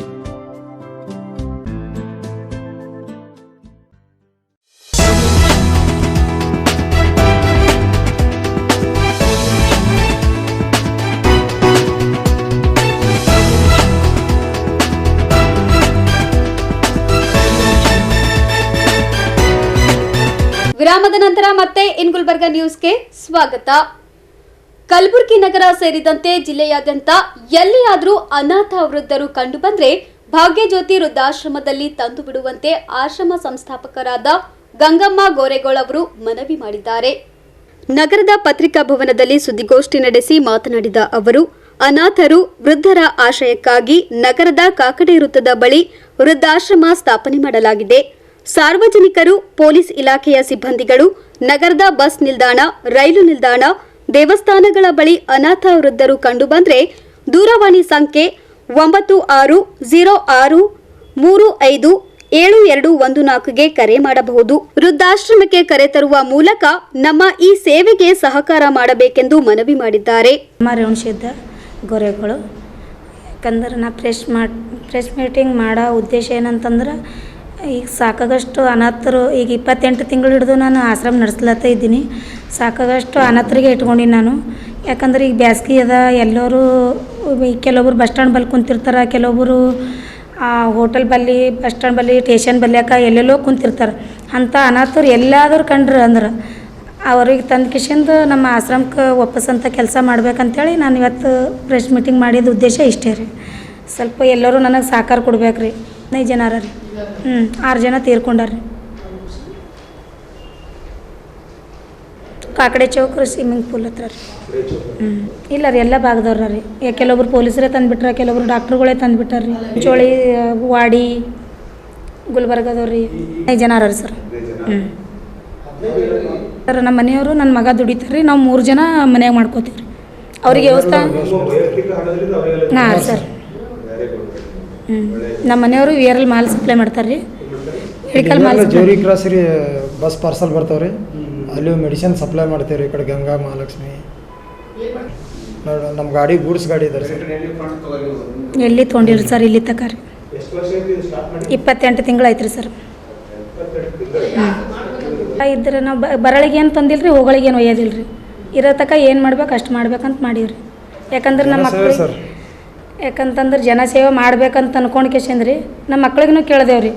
ವಿರಾಮದ ನಂತರ ಮತ್ತೆ ಇನ್ ಗುಲ್ಬರ್ಗಾ ನ್ಯೂಸ್ಗೆ ಸ್ವಾಗತ. ಕಲಬುರಗಿ ನಗರ ಸೇರಿದಂತೆ ಜಿಲ್ಲೆಯಾದ್ಯಂತ ಎಲ್ಲಿಯಾದರೂ ಅನಾಥ ವೃದ್ಧರು ಕಂಡುಬಂದ್ರೆ ಭಾಗ್ಯಜ್ಯೋತಿ ವೃದ್ಧಾಶ್ರಮದಲ್ಲಿ ತಂದು ಬಿಡುವಂತೆ ಆಶ್ರಮ ಸಂಸ್ಥಾಪಕರಾದ ಗಂಗಮ್ಮ ಗೋರೆಗೋಳ್ ಅವರು ಮನವಿ ಮಾಡಿದ್ದಾರೆ. ನಗರದ ಪತ್ರಿಕಾ ಭವನದಲ್ಲಿ ಸುದ್ದಿಗೋಷ್ಠಿ ನಡೆಸಿ ಮಾತನಾಡಿದ ಅವರು, ಅನಾಥರು ವೃದ್ಧರ ಆಶ್ರಯಕ್ಕಾಗಿ ನಗರದ ಕಾಕಡೆ ವೃತ್ತದ ಬಳಿ ವೃದ್ಧಾಶ್ರಮ ಸ್ಥಾಪನೆ ಮಾಡಲಾಗಿದೆ. ಸಾರ್ವಜನಿಕರು, ಪೊಲೀಸ್ ಇಲಾಖೆಯ ಸಿಬ್ಬಂದಿಗಳು, ನಗರದ ಬಸ್ ನಿಲ್ದಾಣ, ರೈಲು ನಿಲ್ದಾಣ, ದೇವಸ್ಥಾನಗಳ ಬಳಿ ಅನಾಥ ವೃದ್ಧರು ಕಂಡುಬಂದ್ರೆ ದೂರವಾಣಿ ಸಂಖ್ಯೆ 9636357214ಗೆ ಕರೆ ಮಾಡಬಹುದು. ವೃದ್ಧಾಶ್ರಮಕ್ಕೆ ಕರೆತರುವ ಮೂಲಕ ನಮ್ಮ ಈ ಸೇವೆಗೆ ಸಹಕಾರ ಮಾಡಬೇಕೆಂದು ಮನವಿ ಮಾಡಿದ್ದಾರೆ. ಗೋರೆಗಳು ಯಾಕಂದ್ರೆ ನಾ ಪ್ರೆಸ್ ಮೀಟಿಂಗ್ ಮಾಡೋ ಉದ್ದೇಶ ಏನಂತಂದ್ರೆ, ಈಗ ಸಾಕಾಗಷ್ಟು ಅನಾಥರು, ಈಗ 28 ತಿಂಗಳು ಹಿಡಿದು ನಾನು ಆಶ್ರಮ ನಡೆಸ್ಲತ್ತ ಇದ್ದೀನಿ. ಸಾಕಾಗಷ್ಟು ಅನಾಥರಿಗೆ ಇಟ್ಕೊಂಡು ನಾನು ಯಾಕಂದ್ರೆ ಈಗ ಬ್ಯಾಸ್ಗೆ ಅದ, ಎಲ್ಲರೂ ಕೆಲವೊಬ್ರು ಬಸ್ ಸ್ಟ್ಯಾಂಡ್ ಬಲ್ಲಿ ಕುಂತಿರ್ತಾರೆ, ಕೆಲವೊಬ್ಬರು ಹೋಟೆಲ್ ಬಲ್ಲಿ, ಬಸ್ ಸ್ಟ್ಯಾಂಡ್ ಬಲ್ಲಿ, ಸ್ಟೇಷನ್ ಬಲ್ಯಾಕ ಎಲ್ಲೆಲ್ಲೋ ಕುಂತಿರ್ತಾರೆ. ಅಂಥ ಅನಾಥರು ಎಲ್ಲಾದರೂ ಕಂಡ್ರು ಅಂದ್ರೆ ಅವ್ರಿಗೆ ತಂದು ಕಿಶಿಂದು ನಮ್ಮ ಆಶ್ರಮಕ್ಕೆ ಒಪ್ಪಿಸಂಥ ಕೆಲಸ ಮಾಡ್ಬೇಕಂತೇಳಿ ನಾನು ಇವತ್ತು ಪ್ರೆಸ್ ಮೀಟಿಂಗ್ ಮಾಡಿದ ಉದ್ದೇಶ ಇಷ್ಟೇ ರೀ. ಸ್ವಲ್ಪ ಎಲ್ಲರೂ ನನಗೆ ಸಹಕಾರ ಕೊಡ್ಬೇಕು ರೀ. 5 ಜನ ರೀ, 6 ಜನ ತೀರ್ಕೊಂಡಾರ್ರಿ. ಕಾಕಡೆ ಚೌಕ್ ರೀ, ಸ್ವಿಮ್ಮಿಂಗ್ ಪೂಲ್ ಹತ್ರ ರೀ. ಇಲ್ಲ ರೀ, ಎಲ್ಲ ಭಾಗದವ್ರ ರೀ. ಕೆಲವೊಬ್ರು ಪೊಲೀಸರೇ ತಂದುಬಿಟ್ರೆ, ಕೆಲವೊಬ್ರು ಡಾಕ್ಟ್ರುಗಳೇ ತಂದುಬಿಟ್ಟಾರ ರೀ. ಚೋಳಿ, ವಾಡಿ, ಗುಲ್ಬರ್ಗದವ್ರಿ 5 ಜನ ರೀ ಸರ್. ಸರ್ ನಮ್ಮ ಮನೆಯವರು, ನನ್ನ ಮಗ ದುಡಿತಾರೆ ರೀ. ನಾವು 3 ಜನ ಮನ್ಯಾಗ ಮಾಡ್ಕೋತೀವಿ ರೀ. ಅವ್ರಿಗೆ ವ್ಯವಸ್ಥೆ ಹಾಂ ಸರ್. ನಮ್ಮ ಮನೆಯವರು ವಿಯರಲ್ಲಿ ಮಾಲ್ ಸಪ್ಲೈ ಮಾಡ್ತಾರೆ ರೀ. ಮೆಡಿಕಲ್ ಮಾಲ್ ಜೋರಿ ಕ್ರಾಸ್ ರೀ, ಬಸ್ ಪಾರ್ಸಲ್ ಬರ್ತಾವೆ ರೀ. ಅಲ್ಲಿ ಮೆಡಿಸಿನ್ ಸಪ್ಲೈ ಮಾಡ್ತೀವಿ ರೀ. ಈ ಕಡೆ ಗಂಗಾ, ಮಹಾಲಕ್ಷ್ಮಿ. ನಮ್ಮ ಗಾಡಿ ಗೂಡ್ಸ್ ಗಾಡಿ ಇದೆ ಸರ್. ಎಲ್ಲಿ ತೊಗೊಂಡಿರಿ ಸರ್ ಇಲ್ಲಿ ತಕ ರೀ? 28 ತಿಂಗಳು ಆಯ್ತು ರೀ ಸರ್. ಇದ್ರೆ ನಾವು ಬರಳಿಗೆ ಏನು ತಂದಿಲ್ಲ ರೀ, ಹೋಗಳಿಗೆ ಏನು ಒಯ್ಯೋದಿಲ್ಲ ರೀ. ಇರೋ ತಕ ಏನು ಮಾಡ್ಬೇಕು ಅಷ್ಟು ಮಾಡ್ಬೇಕಂತ ಮಾಡೀವ್ರಿ. ಯಾಕಂದ್ರೆ ನಮ್ಮ ಮಕ್ಕಳು, ಯಾಕಂತಂದ್ರೆ ಜನಸೇವೆ ಮಾಡ್ಬೇಕಂತ ಅನ್ಕೊಂಡು ಕೇಸಂದ್ರಿ ನಮ್ಮ ಮಕ್ಳಿಗೂ ಕೇಳ್ದೇವ್ರಿ,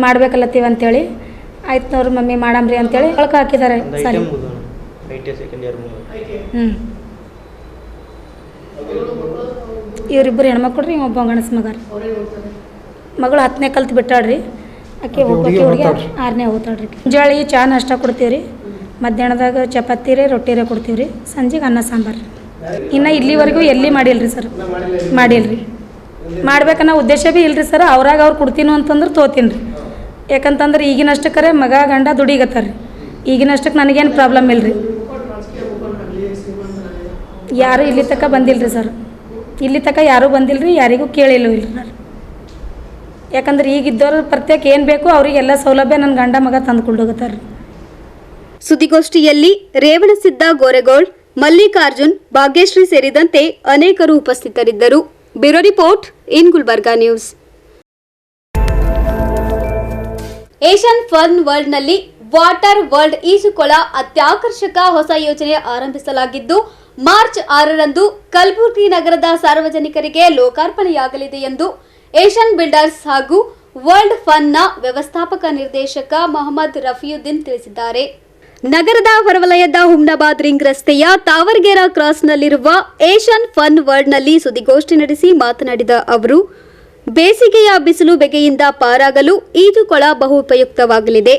ಮಾಡ್ಬೇಕಲ್ಲತ್ತೀವಿ ಅಂತೇಳಿ. ಆಯ್ತು ನೋಡ್ರಿ ಮಮ್ಮಿ ಮಾಡಮ್ರಿ ಅಂತೇಳಿ ಒಳಗೆ ಹಾಕಿದ್ದಾರೆ ಸರಿ. ಇವರಿಬ್ಬರು ಹೆಣ್ಮಕ್ಳು ರೀ, ಒಬ್ಬ ಗಣಸ ಮಗ ರೀ. ಮಗಳು 10ನೇ ಕಲ್ತು ಬಿಟ್ಟಾಳ್ರಿ. ಆಕೆ ಹುಡುಗಿ 6ನೇ ಓದ್ತಾಳ್ರಿ. ಮುಂಜಾಳೆ ಚಾ ನಾಷ್ಟ ಕೊಡ್ತೀವಿ ರೀ, ಮಧ್ಯಾಹ್ನದಾಗ ಚಪಾತಿ ರೀ, ರೊಟ್ಟಿ ರೀ ಕೊಡ್ತೀವಿ ರೀ, ಸಂಜೆಗೆ ಅನ್ನ ಸಾಂಬಾರು. ಇನ್ನು ಇಲ್ಲಿವರೆಗೂ ಎಲ್ಲಿ ಮಾಡಿಲ್ರಿ ಸರ್, ಮಾಡಿಲ್ರಿ. ಮಾಡ್ಬೇಕನ್ನೋ ಉದ್ದೇಶ ಭೀ ಇಲ್ರಿ ಸರ್. ಅವ್ರಾಗ ಅವ್ರು ಕೊಡ್ತೀನೋ ಅಂತಂದ್ರೆ ತೋತೀನಿ ರೀ. ಯಾಕಂತಂದ್ರೆ ಈಗಿನಷ್ಟಕ್ಕರೆ ಮಗ ಗಂಡ ದುಡಿಗತ್ತಾರ ರೀ. ಈಗಿನಷ್ಟಕ್ಕೆ ನನಗೇನು ಪ್ರಾಬ್ಲಮ್ ಇಲ್ರಿ. ಯಾರು ಇಲ್ಲಿ ತನಕ ಬಂದಿಲ್ರಿ ಸರ್. ಇಲ್ಲಿ ತನಕ ಯಾರೂ ಬಂದಿಲ್ರಿ, ಯಾರಿಗೂ ಕೇಳಿಲ್ಲೂ ಇಲ್ರಿ ಸರ್. ಯಾಕಂದ್ರೆ ಈಗಿದ್ದವ್ರು ಪ್ರತ್ಯೇಕ ಏನು ಬೇಕು ಅವರಿಗೆಲ್ಲ ಸೌಲಭ್ಯ ನನ್ನ ಗಂಡ ಮಗ ತಂದುಕೊಂಡೋಗತ್ತಾರೆ. ಸುದ್ದಿಗೋಷ್ಠಿಯಲ್ಲಿ ರೇವಣಸಿದ್ದ ಗೋರೆಗೋಳ್, ಮಲ್ಲಿಕಾರ್ಜುನ್, ಭಾಗ್ಯಶ್ರೀ ಸೇರಿದಂತೆ ಅನೇಕರು ಉಪಸ್ಥಿತರಿದ್ದರು. Bureau report in Gulbarga news. Asian fun ವರ್ಲ್ಡ್ನಲ್ಲಿ ವಾಟರ್ ವರ್ಲ್ಡ್ ಈಜುಕೊಳ ಅತ್ಯಾಕರ್ಷಕ ಹೊಸ ಯೋಜನೆ ಆರಂಭಿಸಲಾಗಿದ್ದು ಮಾರ್ಚ್ 6ರಂದು ಕಲಬುರಗಿ ನಗರದ ಸಾರ್ವಜನಿಕರಿಗೆ ಲೋಕಾರ್ಪಣೆಯಾಗಲಿದೆ ಎಂದು ಏಷ್ಯನ್ ಬಿಲ್ಡರ್ಸ್ ಹಾಗೂ ವರ್ಲ್ಡ್ ಫನ್ನ ವ್ಯವಸ್ಥಾಪಕ ನಿರ್ದೇಶಕ ಮೊಹಮ್ಮದ್ ರಫಿಯುದ್ದೀನ್ ತಿಳಿಸಿದ್ದಾರೆ. ನಗರದ ಹೊರವಲಯದ ಹುಮ್ನಾಬಾದ್ ರಿಂಗ್ ರಸ್ತೆಯ ತಾವರ್ಗೇರ ಕ್ರಾಸ್ನಲ್ಲಿರುವ ಏಷ್ಯನ್ ಫನ್ ವರ್ಲ್ಡ್ನಲ್ಲಿ ಸುದ್ದಿಗೋಷ್ಠಿ ನಡೆಸಿ ಮಾತನಾಡಿದ ಅವರು, ಬೇಸಿಗೆಯ ಬಿಸಿಲು ಬೆಗೆಯಿಂದ ಪಾರಾಗಲು ಈಜುಕೊಳ ಬಹು ಉಪಯುಕ್ತವಾಗಲಿದೆ.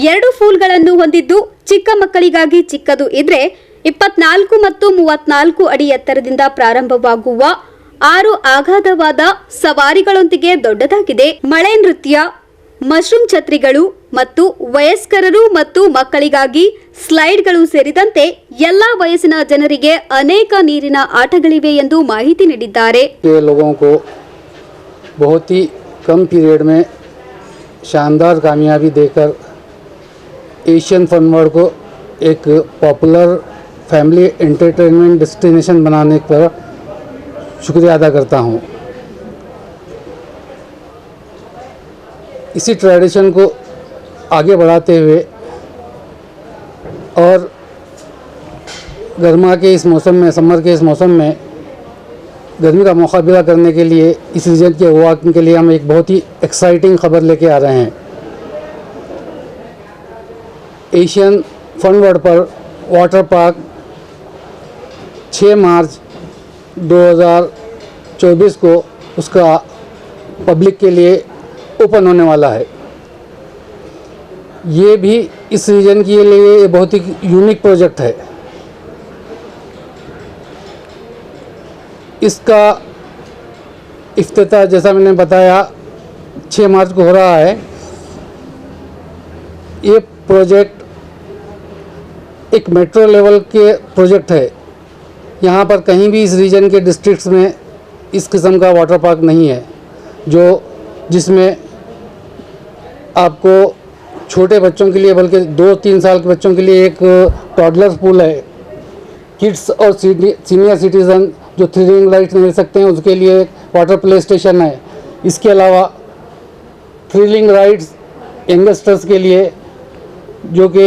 2 ಪೂಲ್ಗಳನ್ನು ಹೊಂದಿದ್ದು ಚಿಕ್ಕ ಮಕ್ಕಳಿಗಾಗಿ ಚಿಕ್ಕದು ಇದ್ರೆ 24 ಮತ್ತು 34 ಅಡಿ ಎತ್ತರದಿಂದ ಪ್ರಾರಂಭವಾಗುವ 6 ಅಗಾಧವಾದ ಸವಾರಿಗಳೊಂದಿಗೆ ದೊಡ್ಡದಾಗಿದೆ. ಮಳೆ ನೃತ್ಯ, ಮಶ್ರೂಮ್ ಛತ್ರಿಗಳು ಮತ್ತು ವಯಸ್ಕರರು ಮತ್ತು ಮಕ್ಕಳಿಗಾಗಿ ಸ್ಲೈಡ್ಗಳು ಸೇರಿದಂತೆ ಎಲ್ಲಾ ವಯಸ್ಸಿನ ಜನರಿಗೆ ಅನೇಕ ನೀರಿನ ಆಟಗಳಿವೆ ಎಂದು ಮಾಹಿತಿ ನೀಡಿದ್ದಾರೆ. बहुत ही कम पीरियड में शानदार कामयाबी देकर एशियन फन वर्ल्ड को एक पॉपुलर फैमिली एंटरटेनमेंट डेस्टिनेशन बनाने पर शुक्रिया अदा करता हूँ. इसी ट्रेडिशन को आगे बढ़ाते हुए और गर्मा के इस मौसम में, समर के इस मौसम में गर्मी का मुकाबला करने के लिए इस रीजन के युवा के लिए हम एक बहुत ही एक्साइटिंग खबर लेके आ रहे हैं. एशियन फन वर्ल्ड पर वाटर पार्क 6 मार्च 2024 को उसका पब्लिक के लिए ओपन होने वाला है. ये भी इस रीजन के लिए बहुत ही यूनिक प्रोजेक्ट है. इसका इफ्तिताह जैसा मैंने बताया 6 मार्च को हो रहा है. ये प्रोजेक्ट एक मेट्रो लेवल के प्रोजेक्ट है. यहाँ पर कहीं भी इस रीजन के डिस्ट्रिक्ट्स में इस किस्म का वाटर पार्क नहीं है, जिसमें आपको छोटे बच्चों के लिए, बल्कि 2-3 साल के बच्चों के लिए एक टॉडलर पूल है. किड्स और सीनियर सिटीज़न जो थ्रिलिंग राइड्स मिल सकते हैं उसके लिए वाटर प्ले स्टेशन है. इसके अलावा थ्रिलिंग राइड्स यंगस्टर्स के लिए जो कि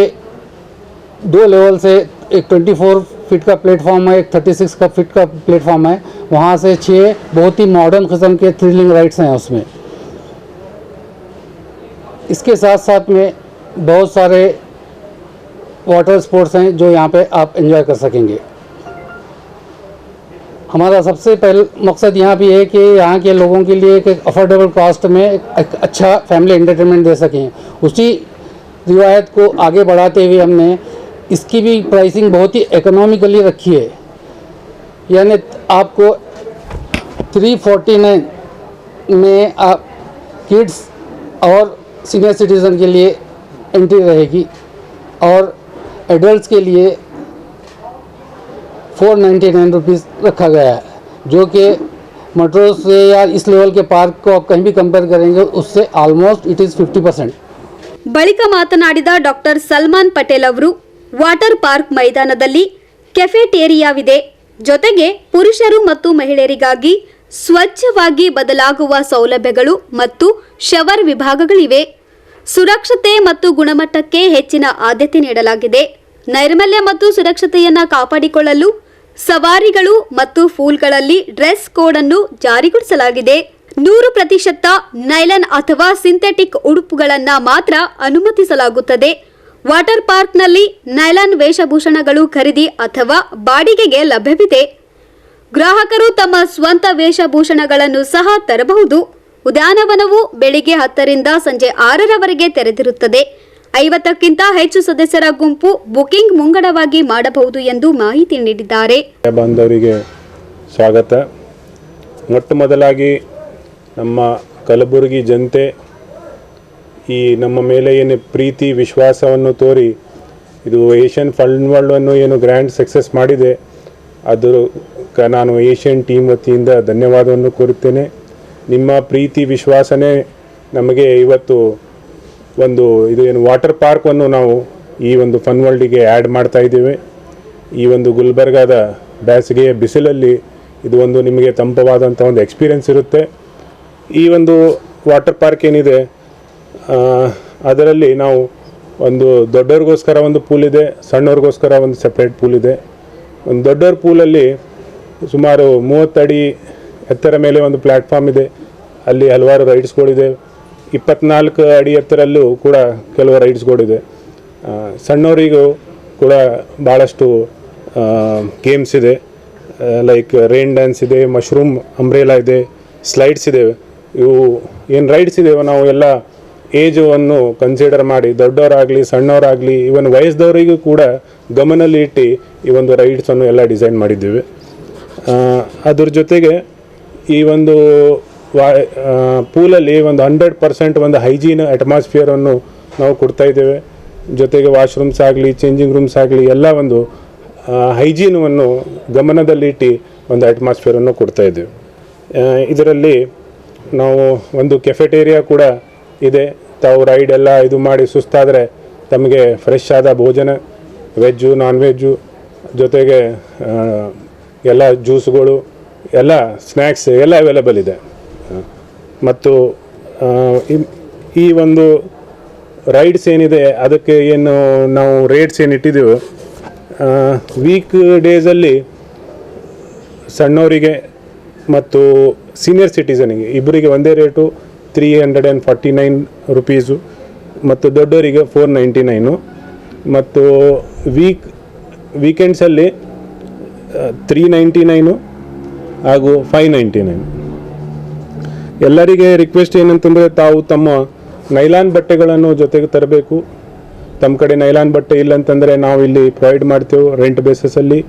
2 लेवल से एक 24 फीट का प्लेटफॉर्म है, एक 36 का फीट का प्लेटफॉर्म है। वहाँ से 6 बहुत ही मॉडर्न किस्म के थ्रिलिंग राइड्स हैं उसमें। इसके साथ साथ में बहुत सारे वाटर स्पोर्ट्स हैं जो यहाँ पे आप एंजॉय कर सकेंगे। हमारा सबसे पहले मकसद यहाँ भी है कि यहाँ के लोगों के लिए एक अफोर्डेबल कॉस्ट में एक अच्छा फैमिली एंटरटेनमेंट दे सकें। उसी रिवायत को आगे बढ़ाते हुए हमने इसकी भी प्राइसिंग बहुत ही इकोनॉमिकली रखी है, यानी आपको 349 में आप किड्स और सीनियर सिटीज़न के लिए एंट्री रहेगी और एडल्ट्स के लिए 499 रुपीज़ रखा गया है, जो कि मेट्रो से या इस लेवल के पार्क को आप कहीं भी कंपेयर करेंगे उससे ऑलमोस्ट इट इज़ 50%। ಬಳಿಕ ಮಾತನಾಡಿದ ಡಾಕ್ಟರ್ ಸಲ್ಮಾನ್ ಪಟೇಲ್ ಅವರು ವಾಟರ್ ಪಾರ್ಕ್ ಮೈದಾನದಲ್ಲಿ ಕೆಫೆಟೇರಿಯಾವಿದೆ, ಜೊತೆಗೆ ಪುರುಷರು ಮತ್ತು ಮಹಿಳೆಯರಿಗಾಗಿ ಸ್ವಚ್ಛವಾಗಿ ಬದಲಾಗುವ ಸೌಲಭ್ಯಗಳು ಮತ್ತು ಶವರ್ ವಿಭಾಗಗಳಿವೆ. ಸುರಕ್ಷತೆ ಮತ್ತು ಗುಣಮಟ್ಟಕ್ಕೆ ಹೆಚ್ಚಿನ ಆದ್ಯತೆ ನೀಡಲಾಗಿದೆ. ನೈರ್ಮಲ್ಯ ಮತ್ತು ಸುರಕ್ಷತೆಯನ್ನು ಕಾಪಾಡಿಕೊಳ್ಳಲು ಸವಾರಿಗಳು ಮತ್ತು ಪೂಲ್ಗಳಲ್ಲಿ ಡ್ರೆಸ್ ಕೋಡ್ ಅನ್ನು ಜಾರಿಗೊಳಿಸಲಾಗಿದೆ. 100% ನೈಲಾನ್ ಅಥವಾ ಸಿಂಥೆಟಿಕ್ ಉಡುಪುಗಳನ್ನು ಮಾತ್ರ ಅನುಮತಿಸಲಾಗುತ್ತದೆ. ವಾಟರ್ ಪಾರ್ಕ್ನಲ್ಲಿ ನೈಲಾನ್ ವೇಷಭೂಷಣಗಳು ಖರೀದಿ ಅಥವಾ ಬಾಡಿಗೆಗೆ ಲಭ್ಯವಿದೆ. ಗ್ರಾಹಕರು ತಮ್ಮ ಸ್ವಂತ ವೇಷಭೂಷಣಗಳನ್ನು ಸಹ ತರಬಹುದು. ಉದ್ಯಾನವನವು ಬೆಳಿಗ್ಗೆ 10 ರಿಂದ ಸಂಜೆ 6 ರವರೆಗೆ ತೆರೆದಿರುತ್ತದೆ. 50ಕ್ಕಿಂತ ಹೆಚ್ಚು ಸದಸ್ಯರ ಗುಂಪು ಬುಕಿಂಗ್ ಮುಂಗಡವಾಗಿ ಮಾಡಬಹುದು ಎಂದು ಮಾಹಿತಿ ನೀಡಿದ್ದಾರೆ. ಬಾಂಧವರಿಗೆ ಸ್ವಾಗತ. ಮೊಟ್ಟ ಮೊದಲಾಗಿ ನಮ್ಮ ಕಲಬುರಗಿ ಜನತೆ ಈ ನಮ್ಮ ಮೇಲೆ ಏನು ಪ್ರೀತಿ ವಿಶ್ವಾಸವನ್ನು ತೋರಿ ಇದು ಏಷ್ಯನ್ ಫುಟ್ಬಾಲ್ವನ್ನು ಏನು ಗ್ರ್ಯಾಂಡ್ ಸಕ್ಸಸ್ ಮಾಡಿದೆ, ಅದಕ್ಕೆ ನಾನು ಏಷ್ಯನ್ ಟೀಮ್ ವತಿಯಿಂದ ಧನ್ಯವಾದವನ್ನು ಕೋರುತ್ತೇನೆ. ನಿಮ್ಮ ಪ್ರೀತಿ ವಿಶ್ವಾಸನೇ ನಮಗೆ ಇವತ್ತು ಒಂದು ಇದು ಏನು ವಾಟರ್ ಪಾರ್ಕನ್ನು ನಾವು ಈ ಒಂದು ಫನ್ ವರ್ಲ್ಡಿಗೆ ಆ್ಯಡ್ ಮಾಡ್ತಾ ಇದ್ದೇವೆ. ಈ ಒಂದು ಗುಲ್ಬರ್ಗಾದ ಬೇಸಿಗೆಯ ಬಿಸಿಲಲ್ಲಿ ಇದು ಒಂದು ನಿಮಗೆ ತಂಪವಾದಂಥ ಒಂದು ಎಕ್ಸ್ಪೀರಿಯೆನ್ಸ್ ಇರುತ್ತೆ. ಈ ಒಂದು ವಾಟರ್ ಪಾರ್ಕ್ ಏನಿದೆ ಅದರಲ್ಲಿ ನಾವು ಒಂದು ದೊಡ್ಡವ್ರಿಗೋಸ್ಕರ ಒಂದು ಪೂಲ್ ಇದೆ, ಸಣ್ಣವ್ರಿಗೋಸ್ಕರ ಒಂದು ಸಪ್ರೇಟ್ ಪೂಲ್ ಇದೆ. ಒಂದು ದೊಡ್ಡವ್ರ ಪೂಲಲ್ಲಿ ಸುಮಾರು 30 ಅಡಿ ಎತ್ತರ ಮೇಲೆ ಒಂದು ಪ್ಲ್ಯಾಟ್ಫಾರ್ಮ್ ಇದೆ, ಅಲ್ಲಿ ಹಲವಾರು ರೈಡ್ಸ್ಗಳಿದೆ. 24 ಅಡಿ ಎತ್ತರಲ್ಲೂ ಕೂಡ ಕೆಲವು ರೈಡ್ಸ್ಗಳಿದೆ. ಸಣ್ಣವರಿಗೂ ಕೂಡ ಭಾಳಷ್ಟು ಗೇಮ್ಸ್ ಇದೆ, ಲೈಕ್ ರೈನ್ ಡ್ಯಾನ್ಸ್ ಇದೆ, ಮಶ್ರೂಮ್ ಅಂಬ್ರೇಲಾ ಇದೆ, ಸ್ಲೈಡ್ಸ್ ಇದೆ. ಇವು ಏನು ರೈಡ್ಸ್ ಇದ್ದೇವೆ ನಾವು ಎಲ್ಲ ಏಜನ್ನು ಕನ್ಸಿಡರ್ ಮಾಡಿ ದೊಡ್ಡವರಾಗಲಿ ಸಣ್ಣವರಾಗಲಿ ಇವನ್ ವಯಸ್ಸದವರಿಗೂ ಕೂಡ ಗಮನಲ್ಲಿ ಇಟ್ಟು ಈ ಒಂದು ರೈಡ್ಸನ್ನು ಎಲ್ಲ ಡಿಸೈನ್ ಮಾಡಿದ್ದೇವೆ. ಅದ್ರ ಜೊತೆಗೆ ಈ ಒಂದು ಪೂಲಲ್ಲಿ ಒಂದು 100% ಒಂದು ಹೈಜೀನ್ ಅಟ್ಮಾಸ್ಫಿಯರನ್ನು ನಾವು ಕೊಡ್ತಾ ಇದ್ದೇವೆ. ಜೊತೆಗೆ ವಾಶ್ರೂಮ್ಸ್ ಆಗಲಿ ಚೇಂಜಿಂಗ್ ರೂಮ್ಸ್ ಆಗಲಿ ಎಲ್ಲ ಒಂದು ಹೈಜೀನವನ್ನು ಗಮನದಲ್ಲಿಟ್ಟು ಒಂದು ಅಟ್ಮಾಸ್ಫಿಯರನ್ನು ಕೊಡ್ತಾ ಇದ್ದೇವೆ. ಇದರಲ್ಲಿ ನಾವು ಒಂದು ಕೆಫೆಟೇರಿಯಾ ಕೂಡ ಇದೆ. ತಾವು ರೈಡ್ ಎಲ್ಲ ಇದು ಮಾಡಿ ಸುಸ್ತಾದರೆ ತಮಗೆ ಫ್ರೆಶ್ ಆದ ಭೋಜನ ವೆಜ್ಜು ನಾನ್ ವೆಜ್ಜು ಜೊತೆಗೆ ಎಲ್ಲ ಜ್ಯೂಸ್ಗಳು ಎಲ್ಲ ಸ್ನ್ಯಾಕ್ಸ್ ಎಲ್ಲ ಅವೈಲೇಬಲ್ ಇದೆ. ಮತ್ತು ಈ ಒಂದು ರೈಡ್ಸ್ ಏನಿದೆ ಅದಕ್ಕೆ ಏನು ನಾವು ರೇಟ್ಸ್ ಏನು ಇಟ್ಟಿದ್ದೀವೋ ವೀಕ್ ಡೇಸಲ್ಲಿ ಸಣ್ಣವರಿಗೆ ಮತ್ತು ಸೀನಿಯರ್ ಸಿಟಿಸನಿಗೆ ಇಬ್ಬರಿಗೆ ಒಂದೇ ರೇಟು 349 ರುಪೀಸು ಮತ್ತು ದೊಡ್ಡವರಿಗೆ 499 ಮತ್ತು ವೀಕೆಂಡ್ಸಲ್ಲಿ 399 ಹಾಗೂ 599. ಎಲ್ಲರಿಗೆ ರಿಕ್ವೆಸ್ಟ್ ಏನಂತಂದರೆ ತಾವು ತಮ್ಮ ನೈಲಾನ್ ಬಟ್ಟೆಗಳನ್ನು ಜೊತೆಗೆ ತರಬೇಕು. ತಮ್ಮ ಕಡೆ ನೈಲಾನ್ ಬಟ್ಟೆ ಇಲ್ಲಂತಂದರೆ ನಾವು ಇಲ್ಲಿ ಪ್ರೊವೈಡ್ ಮಾಡ್ತೇವೆ ರೆಂಟ್ ಬೇಸಸಲ್ಲಿ,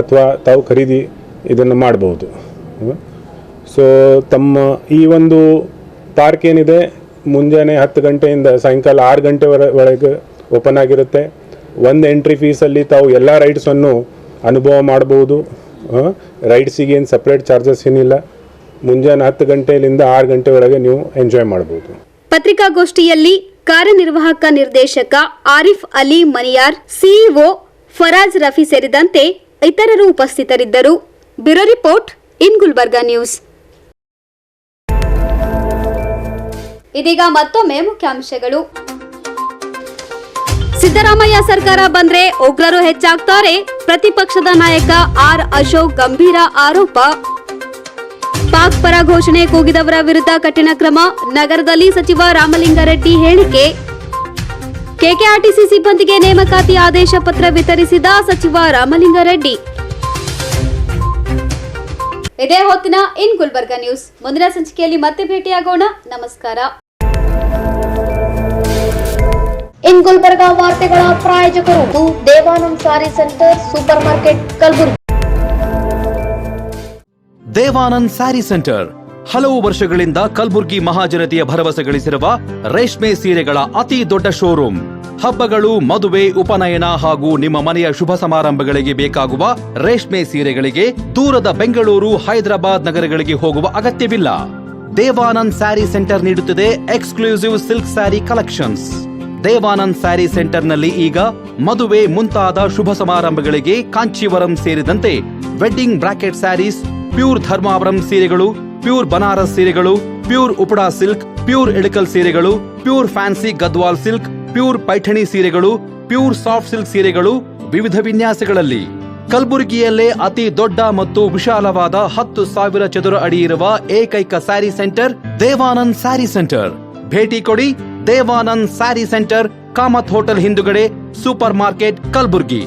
ಅಥವಾ ತಾವು ಖರೀದಿ ಇದನ್ನು ಮಾಡ್ಬೋದು. ಸೊ ತಮ್ಮ ಈ ಒಂದು ಪಾರ್ಕ್ ಏನಿದೆ ಮುಂಜಾನೆ 10 ಗಂಟೆಯಿಂದ ಸಾಯಂಕಾಲ 6 ಗಂಟೆ ಒಳಗೆ ಓಪನ್ ಆಗಿರುತ್ತೆ. ಒಂದು ಎಂಟ್ರಿ ಫೀಸಲ್ಲಿ ತಾವು ಎಲ್ಲ ರೈಡ್ಸನ್ನು ಅನುಭವ ಮಾಡ್ಬೋದು. ರೈಡ್ಸಿಗೆ ಏನು ಸಪ್ರೇಟ್ ಚಾರ್ಜಸ್ ಏನಿಲ್ಲ. ಮುಂಜಾನೆ 10 ಗಂಟೆಯಿಂದ 6 ಗಂಟೆ ಒಳಗೆ ನೀವು ಎಂಜಾಯ್ ಮಾಡ್ಬೋದು. ಪತ್ರಿಕಾಗೋಷ್ಠಿಯಲ್ಲಿ ಕಾರ್ಯನಿರ್ವಾಹಕ ನಿರ್ದೇಶಕ ಆರಿಫ್ ಅಲಿ ಮನಿಯಾರ್, ಸಿಇಒ ಫರಾಜ್ ರಫಿ ಸೇರಿದಂತೆ ಇತರರು ಉಪಸ್ಥಿತರಿದ್ದರು. Bureau report in Gulbarga news. ಇದೀಗ ಮತ್ತೊಮ್ಮೆ ಮುಖ್ಯಾಂಶಗಳು. ಸಿದ್ದರಾಮಯ್ಯ ಸರ್ಕಾರ ಬಂದ್ರೆ ಉಗ್ರರು ಹೆಚ್ಚಾಗ್ತಾರೆ, ಪ್ರತಿಪಕ್ಷದ ನಾಯಕ ಆರ್ ಅಶೋಕ್ ಗಂಭೀರ ಆರೋಪ. ಪಾಕ್ ಪರ ಘೋಷಣೆ ಕೂಗಿದವರ ವಿರುದ್ಧ ಕಠಿಣ ಕ್ರಮ, ನಗರದಲ್ಲಿ ಸಚಿವ ರಾಮಲಿಂಗಾರೆಡ್ಡಿ ಹೇಳಿಕೆ. ಕೆಕೆಆರ್ಟಿಸಿ ಸಿಬ್ಬಂದಿಗೆ ನೇಮಕಾತಿ ಆದೇಶ ಪತ್ರ ವಿತರಿಸಿದ ಸಚಿವ ರಾಮಲಿಂಗಾರೆಡ್ಡಿ. ಇದೇ ಹೊತ್ತಿನ ಇನ್ ಗುಲ್ಬರ್ಗಾ ನ್ಯೂಸ್. ಮುಂದಿನ ಸಂಚಿಕೆಯಲ್ಲಿ ಮತ್ತೆ ಭೇಟಿಯಾಗೋಣ. ನಮಸ್ಕಾರ. ಇನ್ ಗುಲ್ಬರ್ಗಾ ವಾರ್ತೆಗಳ ಪ್ರಾಯೋಜಕರು Devanand sari centre, super market, Kalaburagi. Devanand sari centre ಹಲವು ವರ್ಷಗಳಿಂದ ಕಲ್ಬುರ್ಗಿ ಮಹಾಜನತೆಯ ಭರವಸೆ ಗಳಿಸಿರುವ ರೇಷ್ಮೆ ಸೀರೆಗಳ ಅತಿ ದೊಡ್ಡ ಶೋರೂಮ್. ಹಬ್ಬಗಳು, ಮದುವೆ, ಉಪನಯನ ಹಾಗೂ ನಿಮ್ಮ ಮನೆಯ ಶುಭ ಸಮಾರಂಭಗಳಿಗೆ ಬೇಕಾಗುವ ರೇಷ್ಮೆ ಸೀರೆಗಳಿಗೆ ದೂರದ ಬೆಂಗಳೂರು, ಹೈದರಾಬಾದ್ ನಗರಗಳಿಗೆ ಹೋಗುವ ಅಗತ್ಯವಿಲ್ಲ. ದೇವಾನಂದ್ ಸ್ಯಾರಿ ಸೆಂಟರ್ ನೀಡುತ್ತಿದೆ exclusive silk sari collections. Devanand sari ಸೆಂಟರ್ನಲ್ಲಿ ಈಗ ಮದುವೆ ಮುಂತಾದ ಶುಭ ಸಮಾರಂಭಗಳಿಗೆ ಕಾಂಚೀವರಂ ಸೇರಿದಂತೆ wedding bracket saris, pure Dharmavaram ಸೀರೆಗಳು, ಪ್ಯೂರ್ ಬನಾರಸ್ ಸೀರೆಗಳು, pure Uppada silk, pure Ilkal ಸೀರೆಗಳು, pure fancy Gadwal silk, pure Paithani ಸೀರೆಗಳು, ಪ್ಯೂರ್ ಸಾಫ್ಟ್ ಸಿಲ್ಕ್ ಸೀರೆಗಳು ವಿವಿಧ ವಿನ್ಯಾಸಗಳಲ್ಲಿ. ಕಲಬುರಗಿಯಲ್ಲೇ ಅತಿ ದೊಡ್ಡ ಮತ್ತು ವಿಶಾಲವಾದ 10,000 ಚದುರ ಅಡಿ ಇರುವ ಏಕೈಕ ಸ್ಯಾರಿ ಸೆಂಟರ್ ದೇವಾನಂದ್ ಸ್ಯಾರಿ ಸೆಂಟರ್. ಭೇಟಿ ಕೊಡಿ. ದೇವಾನಂದ್ ಸ್ಯಾರಿ ಸೆಂಟರ್, ಕಾಮತ್ ಹೋಟೆಲ್ ಹಿಂದುಗಡೆ, ಸೂಪರ್ ಮಾರ್ಕೆಟ್, ಕಲಬುರ್ಗಿ.